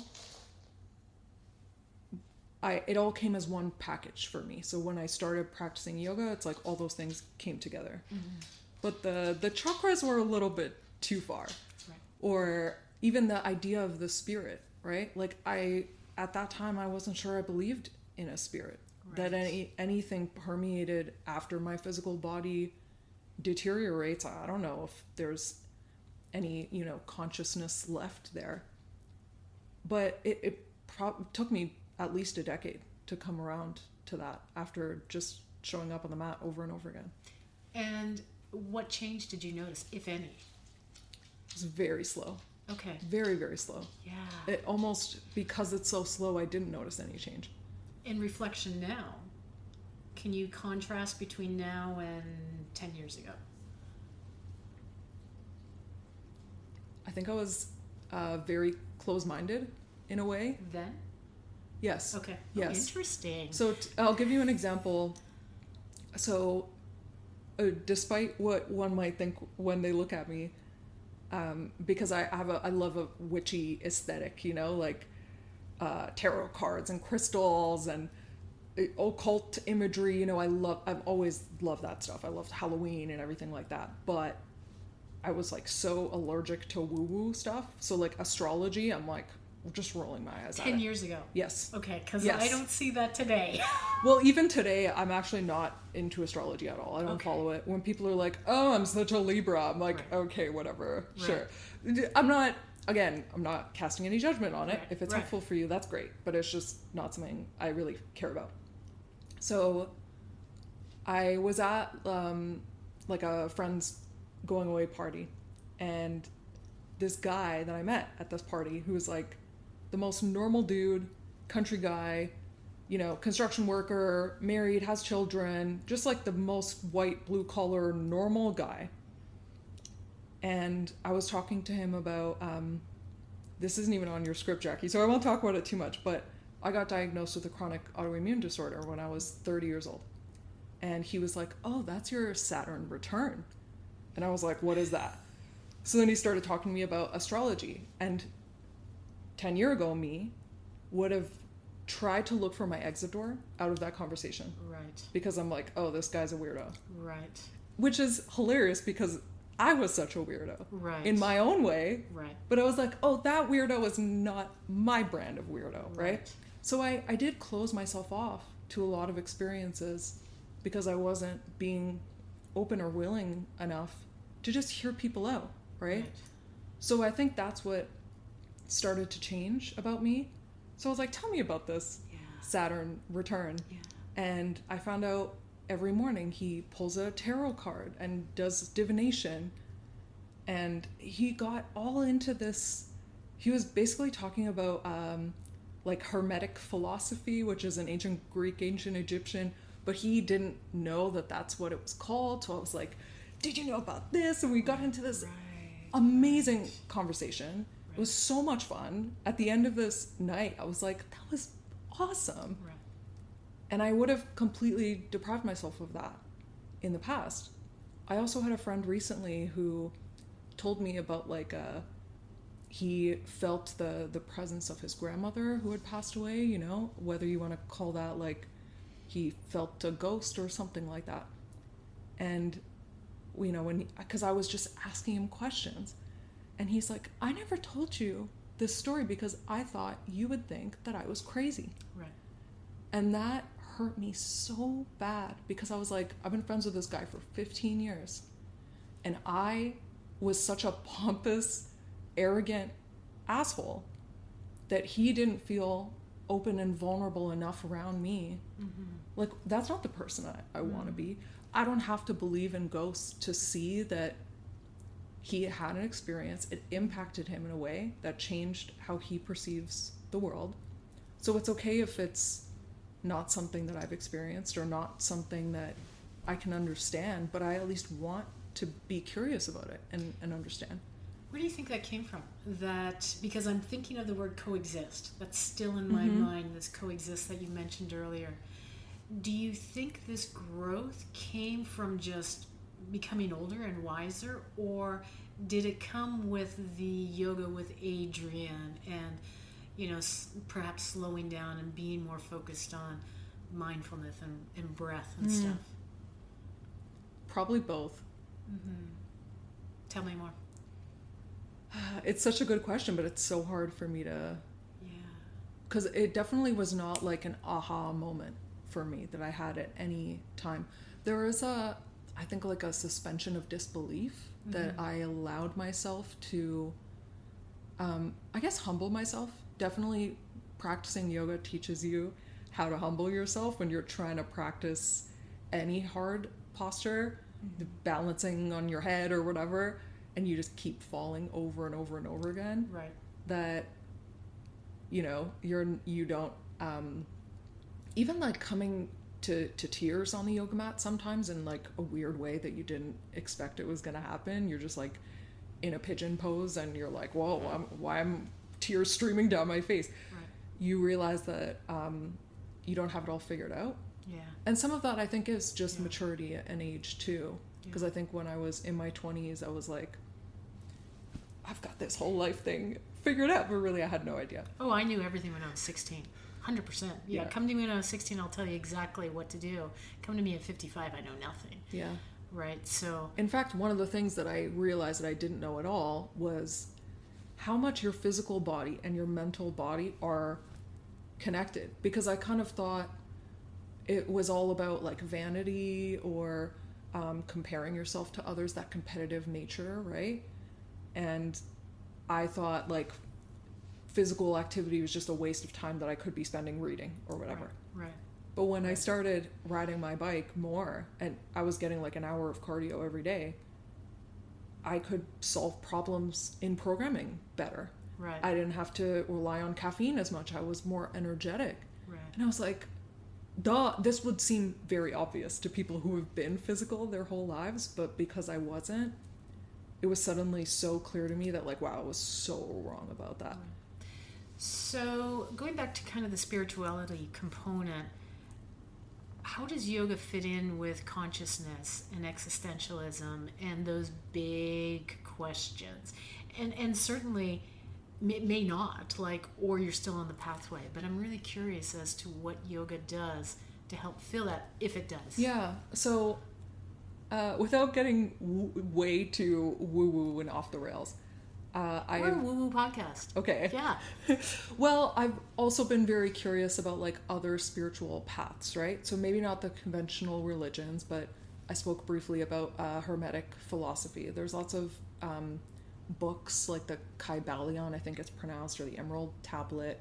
B: it all came as one package for me. So when I started practicing yoga, it's like all those things came together. But the chakras were a little bit too far.
A: Right.
B: Or even the idea of the spirit, right? Like, at that time, I wasn't sure I believed in a spirit.
A: Right.
B: That anything permeated after my physical body deteriorates. I don't know if there's any, you know, consciousness left there. But it took me at least a decade to come around to that after just showing up on the mat over and over again.
A: And what change did you notice, if any?
B: It was very slow.
A: Okay.
B: Very, very slow.
A: Yeah.
B: It almost, because it's so slow, I didn't notice any change.
A: In reflection now, can you contrast between now and 10 years ago?
B: I think I was very close-minded in a way.
A: Then?
B: Yes.
A: Okay.
B: Yes.
A: Oh, interesting.
B: So I'll give you an example. So despite what one might think when they look at me, because I love a witchy aesthetic, you know, like tarot cards and crystals and occult imagery, you know, I've always loved that stuff. I loved Halloween and everything like that. But I was like so allergic to woo-woo stuff. So like astrology, I'm like just rolling my eyes at it.
A: 10 years ago.
B: Yes.
A: Okay, because
B: Yes.
A: I don't see that today.
B: Well, even today, I'm actually not into astrology at all. I don't
A: Okay.
B: follow it. When people are like, oh, I'm such a Libra, I'm like,
A: Right.
B: okay, whatever,
A: Right.
B: sure. I'm not casting any judgment on it.
A: Right,
B: If it's
A: right.
B: helpful for you, that's great. But it's just not something I really care about. So I was at like a friend's going away party, and this guy that I met at this party, who was like the most normal dude, country guy, you know, construction worker, married, has children, just like the most white, blue collar, normal guy. And I was talking to him about, this isn't even on your script, Jackie, so I won't talk about it too much, but I got diagnosed with a chronic autoimmune disorder when I was 30 years old. And he was like, oh, that's your Saturn return. And I was like, what is that? So then he started talking to me about astrology. And 10 years ago, me would have tried to look for my exit door out of that conversation.
A: Right.
B: Because I'm like, oh, this guy's a weirdo.
A: Right.
B: Which is hilarious because I was such a weirdo.
A: Right.
B: In my own way.
A: Right.
B: But I was like, oh, that weirdo is not my brand of weirdo, right? So I did close myself off to a lot of experiences because I wasn't being open or willing enough to just hear people out, right? So I think that's what started to change about me. So I was like, tell me about this.
A: Yeah.
B: Saturn return.
A: Yeah.
B: And I found out every morning he pulls a tarot card and does divination. And he got all into this. He was basically talking about like Hermetic philosophy, which is an ancient Greek, ancient Egyptian, but he didn't know that that's what it was called. So I was like, did you know about this? And we got into this amazing conversation. Right. It was so much fun. At the end of this night, I was like, that was awesome. Right. And I would have completely deprived myself of that in the past. I also had a friend recently who told me about like he felt the presence of his grandmother who had passed away, you know, whether you want to call that like he felt a ghost or something like that. And, you know, because I was just asking him questions, and he's like, I never told you this story because I thought you would think that I was crazy. Right. And that hurt me so bad because I was like, I've been friends with this guy for 15 years. And I was such a pompous, arrogant asshole that he didn't feel open and vulnerable enough around me. Mm-hmm. Like, that's not the person I want to be. I don't have to believe in ghosts to see that he had an experience. It impacted him in a way that changed how he perceives the world. So it's okay if it's not something that I've experienced or not something that I can understand, but I at least want to be curious about it and understand.
A: Where do you think that came from? That, because I'm thinking of the word coexist. That's still in my mind, this coexist that you mentioned earlier. Do you think this growth came from just becoming older and wiser, or did it come with the yoga with Adrian and, you know, perhaps slowing down and being more focused on mindfulness and breath and stuff?
B: Probably both.
A: Mm-hmm. Tell me more.
B: It's such a good question, but it's so hard for me to... Yeah. Because it definitely was not like an aha moment for me that I had at any time. There was I think like a suspension of disbelief that I allowed myself to, I guess, humble myself. Definitely practicing yoga teaches you how to humble yourself when you're trying to practice any hard posture, balancing on your head or whatever, and you just keep falling over and over and over again. Right. That, you know, you don't, even like coming to tears on the yoga mat sometimes in like a weird way that you didn't expect it was going to happen. You're just like in a pigeon pose and you're like, whoa, why am tears streaming down my face? Right. You realize that you don't have it all figured out. Yeah. And some of that I think is just maturity and age too. Because I think when I was in my 20s, I was like, I've got this whole life thing figured out, but really I had no idea.
A: Oh, I knew everything when I was 16. 100%. Yeah, come to me when I was 16, I'll tell you exactly what to do. Come to me at 55, I know nothing. Yeah. Right, so...
B: In fact, one of the things that I realized that I didn't know at all was how much your physical body and your mental body are connected. Because I kind of thought it was all about like vanity or comparing yourself to others, that competitive nature, right? And I thought like physical activity was just a waste of time that I could be spending reading or whatever. Right. But when I started riding my bike more and I was getting like an hour of cardio every day, I could solve problems in programming better. Right. I didn't have to rely on caffeine as much. I was more energetic. Right. And I was like, duh, this would seem very obvious to people who have been physical their whole lives, but because I wasn't, it was suddenly so clear to me that like, wow, I was so wrong about that. Right.
A: So going back to kind of the spirituality component, how does yoga fit in with consciousness and existentialism and those big questions? And certainly it may not, like, or you're still on the pathway, but I'm really curious as to what yoga does to help fill that, if it does.
B: Yeah, so without getting way too woo-woo and off the rails,
A: we're a woo-woo podcast.
B: Okay.
A: Yeah.
B: Well, I've also been very curious about like other spiritual paths, right? So maybe not the conventional religions, but I spoke briefly about Hermetic philosophy. There's lots of books like the Kybalion, I think it's pronounced, or the Emerald Tablet,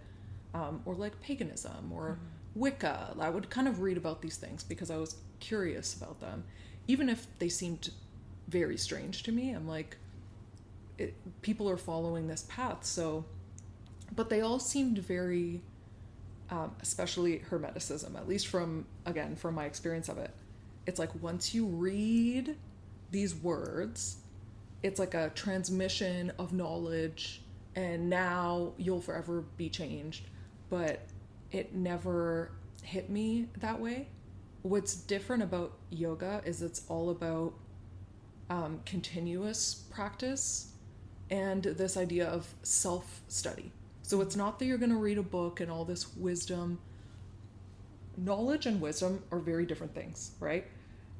B: or like paganism or Wicca. I would kind of read about these things because I was curious about them. Even if they seemed very strange to me, I'm like, people are following this path. So, but they all seemed very, especially Hermeticism, at least from my experience of it. It's like once you read these words, it's like a transmission of knowledge, and now you'll forever be changed. But it never hit me that way. What's different about yoga is it's all about continuous practice and this idea of self-study. So it's not that you're going to read a book and all this wisdom. Knowledge and wisdom are very different things, right?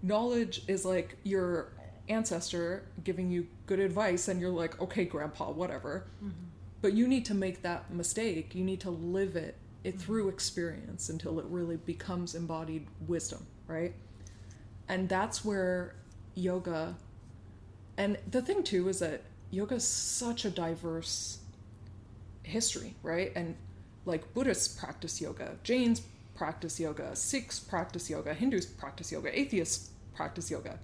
B: Knowledge is like your ancestor giving you good advice and you're like, okay, grandpa, whatever. Mm-hmm. But you need to make that mistake. You need to live it through experience until it really becomes embodied wisdom, right? And that's where yoga, and the thing too is that yoga is such a diverse history, right? And like Buddhists practice yoga, Jains practice yoga, Sikhs practice yoga, Hindus practice yoga, atheists practice yoga,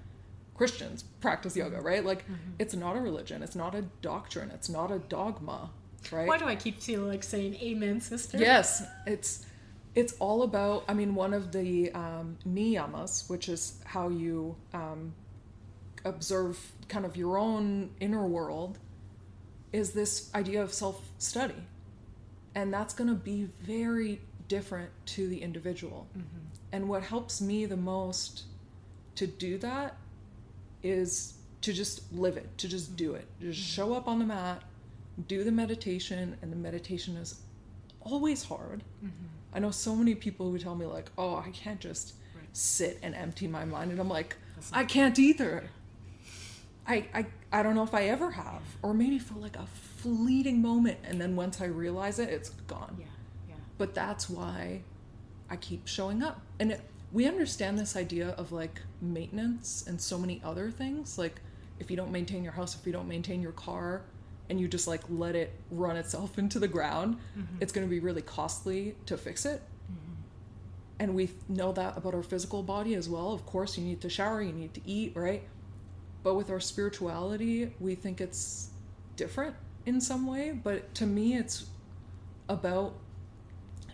B: Christians practice yoga, right? Like it's not a religion, it's not a doctrine, it's not a dogma. Right?
A: Why do I keep feeling like saying amen, sister?
B: Yes, it's all about, I mean, one of the niyamas, which is how you observe kind of your own inner world, is this idea of self-study. And that's going to be very different to the individual. Mm-hmm. And what helps me the most to do that is to just live it, to just do it. Just show up on the mat, do the meditation, and the meditation is always hard. Mm-hmm. I know so many people who tell me like, oh, I can't just sit and empty my mind, and I'm like, I can't either. I don't know if I ever have, or maybe for like a fleeting moment, and then once I realize it, it's gone. Yeah. But that's why I keep showing up. And we understand this idea of like maintenance and so many other things. Like if you don't maintain your house, if you don't maintain your car, and you just like let it run itself into the ground, it's going to be really costly to fix it. And we know that about our physical body as well. Of course, you need to shower, you need to eat, right? But with our spirituality, we think it's different in some way. But to me, it's about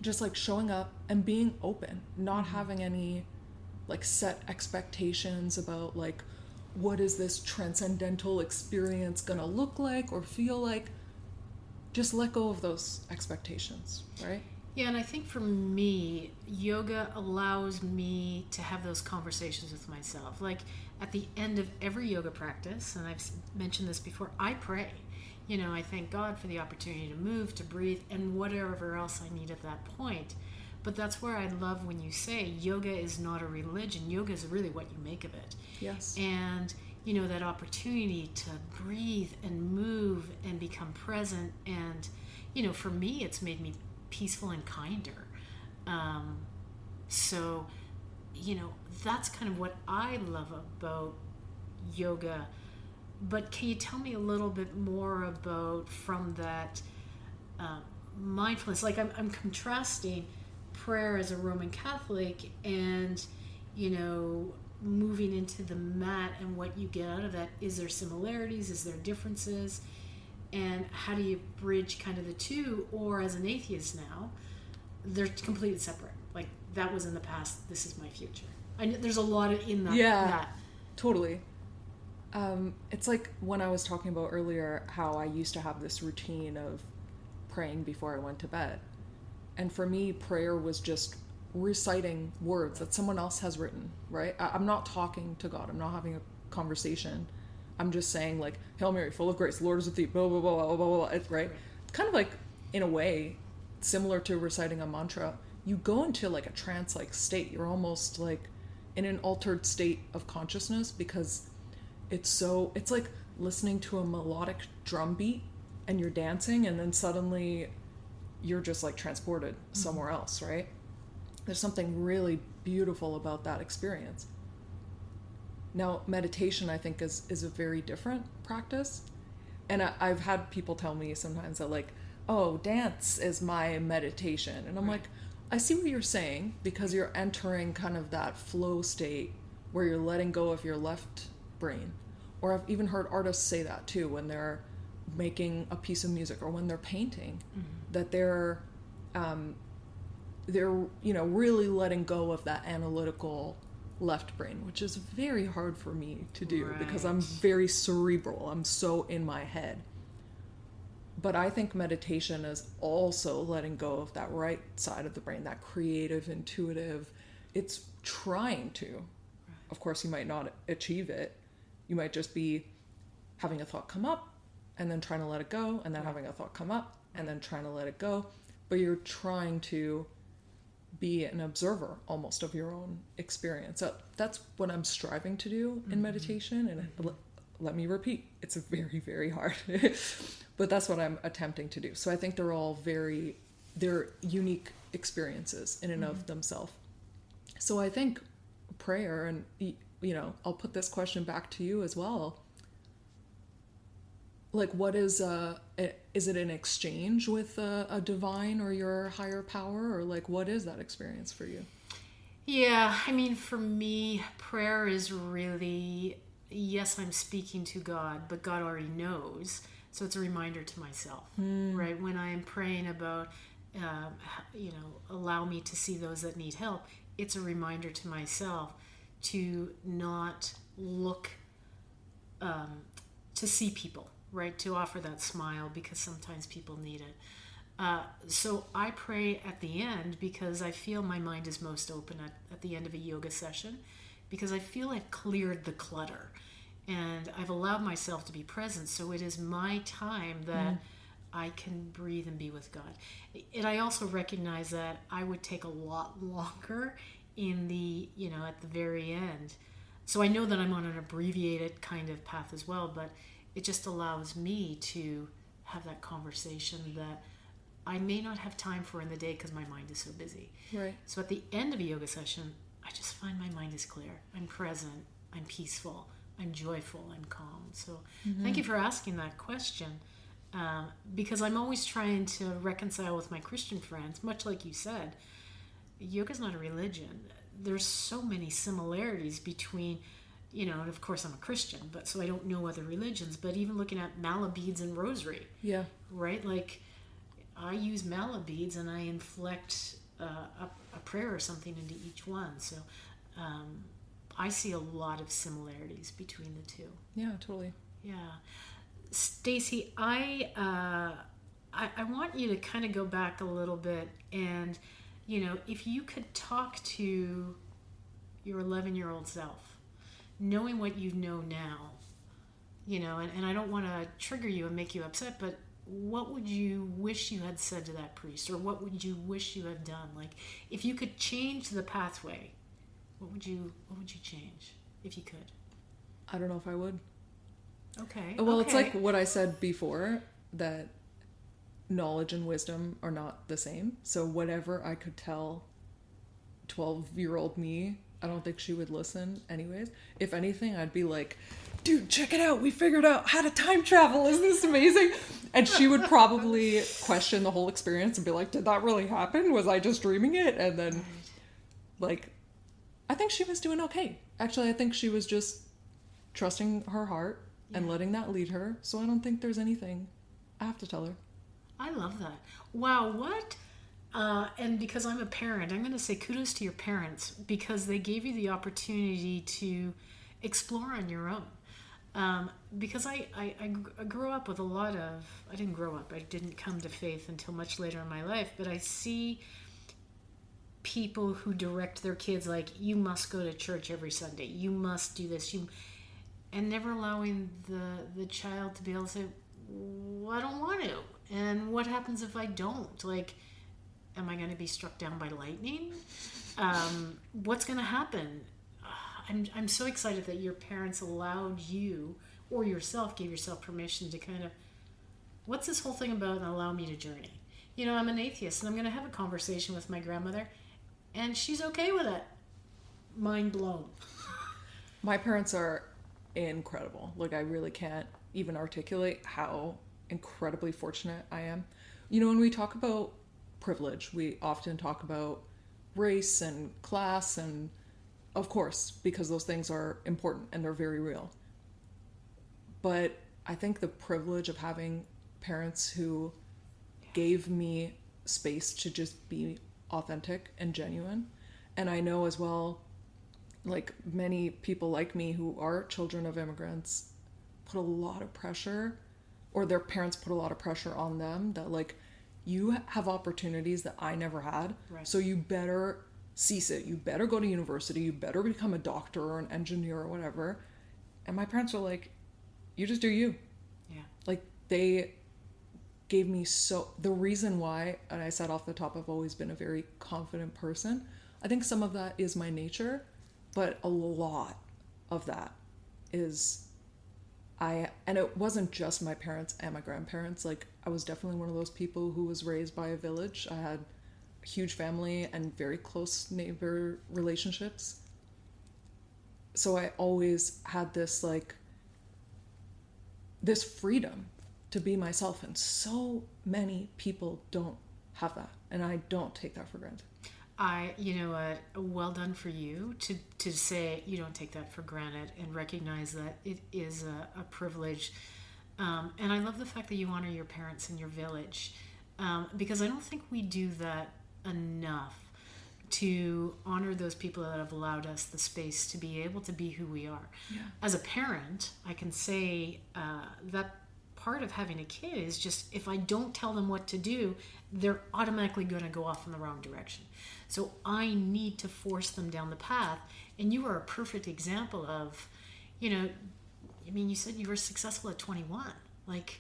B: just like showing up and being open, not having any like set expectations about like, what is this transcendental experience gonna look like or feel like? Just let go of those expectations, right?
A: Yeah, and I think for me, yoga allows me to have those conversations with myself. Like at the end of every yoga practice, and I've mentioned this before, I pray. You know, I thank God for the opportunity to move, to breathe, and whatever else I need at that point. But that's where I love when you say yoga is not a religion. Yoga is really what you make of it.
B: Yes.
A: And, you know, that opportunity to breathe and move and become present. And, you know, for me, it's made me peaceful and kinder. So, you know, that's kind of what I love about yoga. But can you tell me a little bit more about from that mindfulness? Like I'm contrasting prayer as a Roman Catholic and, you know, moving into the mat and what you get out of that. Is there similarities? Is there differences? And how do you bridge kind of the two? Or as an atheist now, they're completely separate. Like that was in the past, this is my future. I know there's a lot in that.
B: Yeah, totally. It's like when I was talking about earlier how I used to have this routine of praying before I went to bed. And for me, prayer was just reciting words that someone else has written, right? I'm not talking to God. I'm not having a conversation. I'm just saying like, Hail Mary, full of grace, Lord is with thee, blah, blah, blah, blah, blah, blah, right? It's kind of like, in a way, similar to reciting a mantra. You go into like a trance-like state. You're almost like in an altered state of consciousness because it's like listening to a melodic drum beat and you're dancing and then suddenly you're just like transported somewhere else, right? There's something really beautiful about that experience. Now, meditation, I think, is a very different practice. And I've had people tell me sometimes that like, oh, dance is my meditation. And I'm like, I see what you're saying, because you're entering kind of that flow state where you're letting go of your left brain. Or I've even heard artists say that too, when they're making a piece of music or when they're painting, that they're really letting go of that analytical left brain, which is very hard for me to do because I'm very cerebral. I'm so in my head. But I think meditation is also letting go of that right side of the brain, that creative, intuitive. It's trying to. Of course, you might not achieve it. You might just be having a thought come up and then trying to let it go, and then having a thought come up and then trying to let it go. But you're trying to be an observer almost of your own experience. That's what I'm striving to do in meditation. And let me repeat, it's very, very hard. But that's what I'm attempting to do. So I think they're unique experiences in and of themselves. So I think prayer, and I'll put this question back to you as well. Like, what is it an exchange with a divine or your higher power, or like, what is that experience for you?
A: Yeah, I mean, for me, prayer is really, yes, I'm speaking to God, but God already knows. So it's a reminder to myself, right? When I'm praying about, allow me to see those that need help, it's a reminder to myself to not look, to see people, right? To offer that smile, because sometimes people need it. So I pray at the end because I feel my mind is most open at the end of a yoga session, because I feel I've cleared the clutter. And I've allowed myself to be present, so it is my time that I can breathe and be with God. And I also recognize that I would take a lot longer in the, at the very end. So I know that I'm on an abbreviated kind of path as well, but it just allows me to have that conversation that I may not have time for in the day because my mind is so busy.
B: Right.
A: So at the end of a yoga session, I just find my mind is clear. I'm present. I'm peaceful. I'm joyful, I'm calm. So thank you for asking that question, because I'm always trying to reconcile with my Christian friends, much like you said. Yoga's not a religion. There's so many similarities between, and of course I'm a Christian, but so I don't know other religions, but even looking at mala beads and rosary, right? Like, I use mala beads and I inflect a prayer or something into each one. So I see a lot of similarities between the two.
B: Yeah, totally.
A: Yeah. Stacie, I want you to kind of go back a little bit, and, if you could talk to your 11-year-old self, knowing what you know now, and I don't want to trigger you and make you upset, but what would you wish you had said to that priest, or what would you wish you had done? Like, if you could change the pathway, what would you change if you could?
B: I don't know if I would.
A: Okay.
B: Well, it's like what I said before, that knowledge and wisdom are not the same. So whatever I could tell 12-year-old me, I don't think she would listen anyways. If anything, I'd be like, dude, check it out. We figured out how to time travel. Isn't this amazing? And she would probably question the whole experience and be like, did that really happen? Was I just dreaming it? And then, I think she was doing okay. Actually, I think she was just trusting her heart and letting that lead her. So I don't think there's anything I have to tell her.
A: I love that. Wow, what? And because I'm a parent, I'm going to say kudos to your parents, because they gave you the opportunity to explore on your own. Because I grew up with a lot of... I didn't grow up. I didn't come to faith until much later in my life. But I see people who direct their kids like, you must go to church every Sunday, you must do this, and never allowing the child to be able to say, well, I don't want to. And what happens if I don't? Like, am I going to be struck down by lightning? What's going to happen? I'm so excited that your parents allowed you, or yourself, gave yourself permission to kind of, what's this whole thing about, and allow me to journey. I'm an atheist, and I'm going to have a conversation with my grandmother, and she's okay with it. Mind blown.
B: My parents are incredible. Like, I really can't even articulate how incredibly fortunate I am. When we talk about privilege. We often talk about race and class, and of course, because those things are important and they're very real. But I think the privilege of having parents who gave me space to just be authentic and genuine. And I know as well, like many people like me who are children of immigrants put a lot of pressure, or their parents put a lot of pressure on them, that like, you have opportunities that I never had.
A: Right.
B: So you better seize it. You better go to university. You better become a doctor or an engineer or whatever. And my parents were like, you just do you.
A: Yeah.
B: Like, they gave me the reason why, and I said off the top, I've always been a very confident person. I think some of that is my nature, but a lot of that is and it wasn't just my parents and my grandparents. Like, I was definitely one of those people who was raised by a village. I had a huge family and very close neighbor relationships. So I always had this freedom to be myself, and so many people don't have that, and I don't take that for granted.
A: You know what, well done for you to say you don't take that for granted and recognize that it is a privilege. And I love the fact that you honor your parents in your village, because I don't think we do that enough, to honor those people that have allowed us the space to be able to be who we are.
B: Yeah.
A: As a parent, I can say that part of having a kid is just, if I don't tell them what to do, they're automatically going to go off in the wrong direction. So I need to force them down the path. And you are a perfect example of, you said you were successful at 21. Like,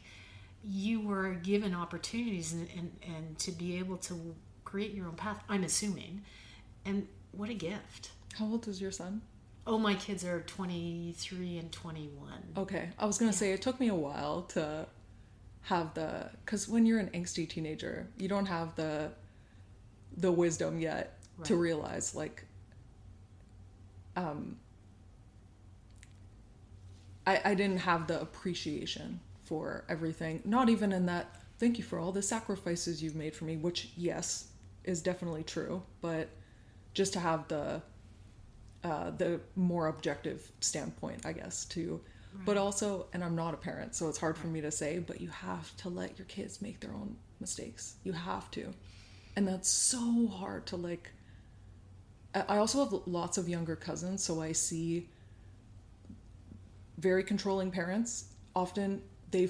A: you were given opportunities and to be able to create your own path, I'm assuming. And what a gift.
B: How old is your son?
A: Oh, my kids are 23 and 21.
B: Okay. I was going to say, it took me a while to have because when you're an angsty teenager, you don't have the wisdom yet to realize, like, I didn't have the appreciation for everything. Not even in that, thank you for all the sacrifices you've made for me, which, yes, is definitely true, but just to have the more objective standpoint, I guess, too. Right. But also, and I'm not a parent, so it's hard for me to say, but you have to let your kids make their own mistakes. You have to. And that's so hard to, like... I also have lots of younger cousins, so I see very controlling parents. Often the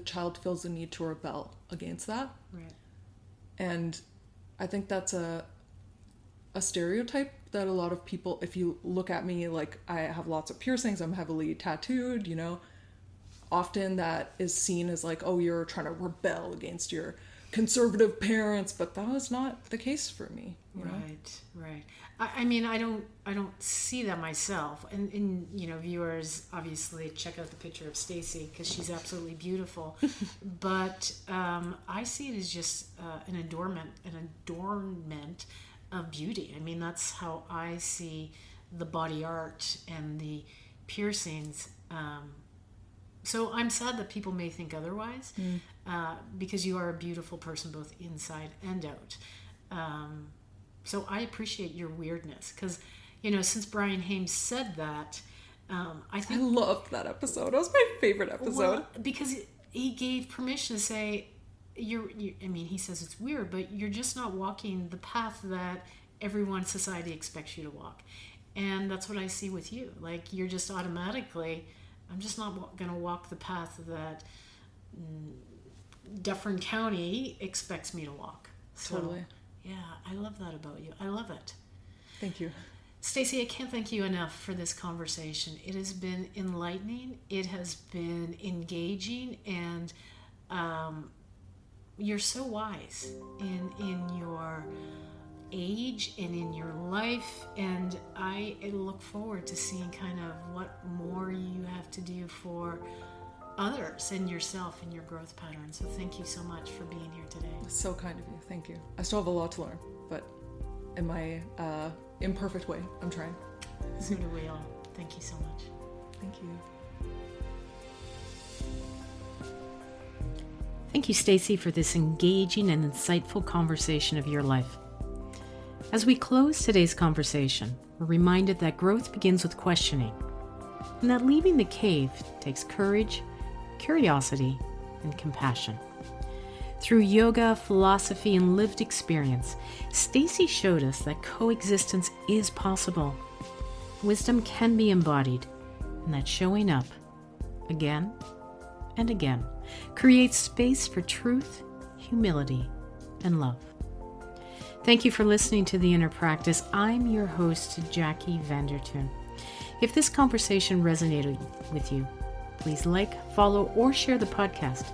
B: child feels the need to rebel against that.
A: Right.
B: And I think that's a stereotype that a lot of people, if you look at me, like, I have lots of piercings, I'm heavily tattooed, often that is seen as like, oh, you're trying to rebel against your conservative parents, but that was not the case for me.
A: Right. I mean, I don't see that myself. And viewers obviously check out the picture of Stacie, because she's absolutely beautiful. But I see it as just an adornment of beauty. I mean, that's how I see the body art and the piercings. So I'm sad that people may think otherwise, because you are a beautiful person both inside and out. So I appreciate your weirdness, because, since Brian Hames said that, I think...
B: I loved that episode. It was my favorite episode.
A: Well, because he gave permission to say, he says it's weird, but you're just not walking the path that everyone in society expects you to walk. And that's what I see with you. Like, you're just automatically... I'm just not going to walk the path that Dufferin County expects me to walk. So,
B: totally.
A: Yeah, I love that about you. I love it.
B: Thank you.
A: Stacie, I can't thank you enough for this conversation. It has been enlightening. It has been engaging, and you're so wise in your age and in your life, and I look forward to seeing kind of what more you have to do for others and yourself and your growth pattern. So thank you so much for being here today.
B: It's so kind of you. Thank you. I still have a lot to learn, but in my imperfect way, I'm trying.
A: So do we all. Thank you so much.
B: Thank you.
A: Thank you, Stacie, for this engaging and insightful conversation of your life. As we close today's conversation, we're reminded that growth begins with questioning, and that leaving the cave takes courage, curiosity, and compassion. Through yoga, philosophy, and lived experience, Stacie showed us that coexistence is possible. Wisdom can be embodied, and that showing up again and again creates space for truth, humility, and love. Thank you for listening to The Inner Practice. I'm your host, Jackie Vandertuin. If this conversation resonated with you, please like, follow, or share the podcast.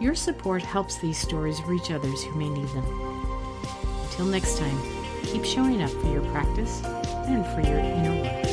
A: Your support helps these stories reach others who may need them. Until next time, keep showing up for your practice and for your inner work.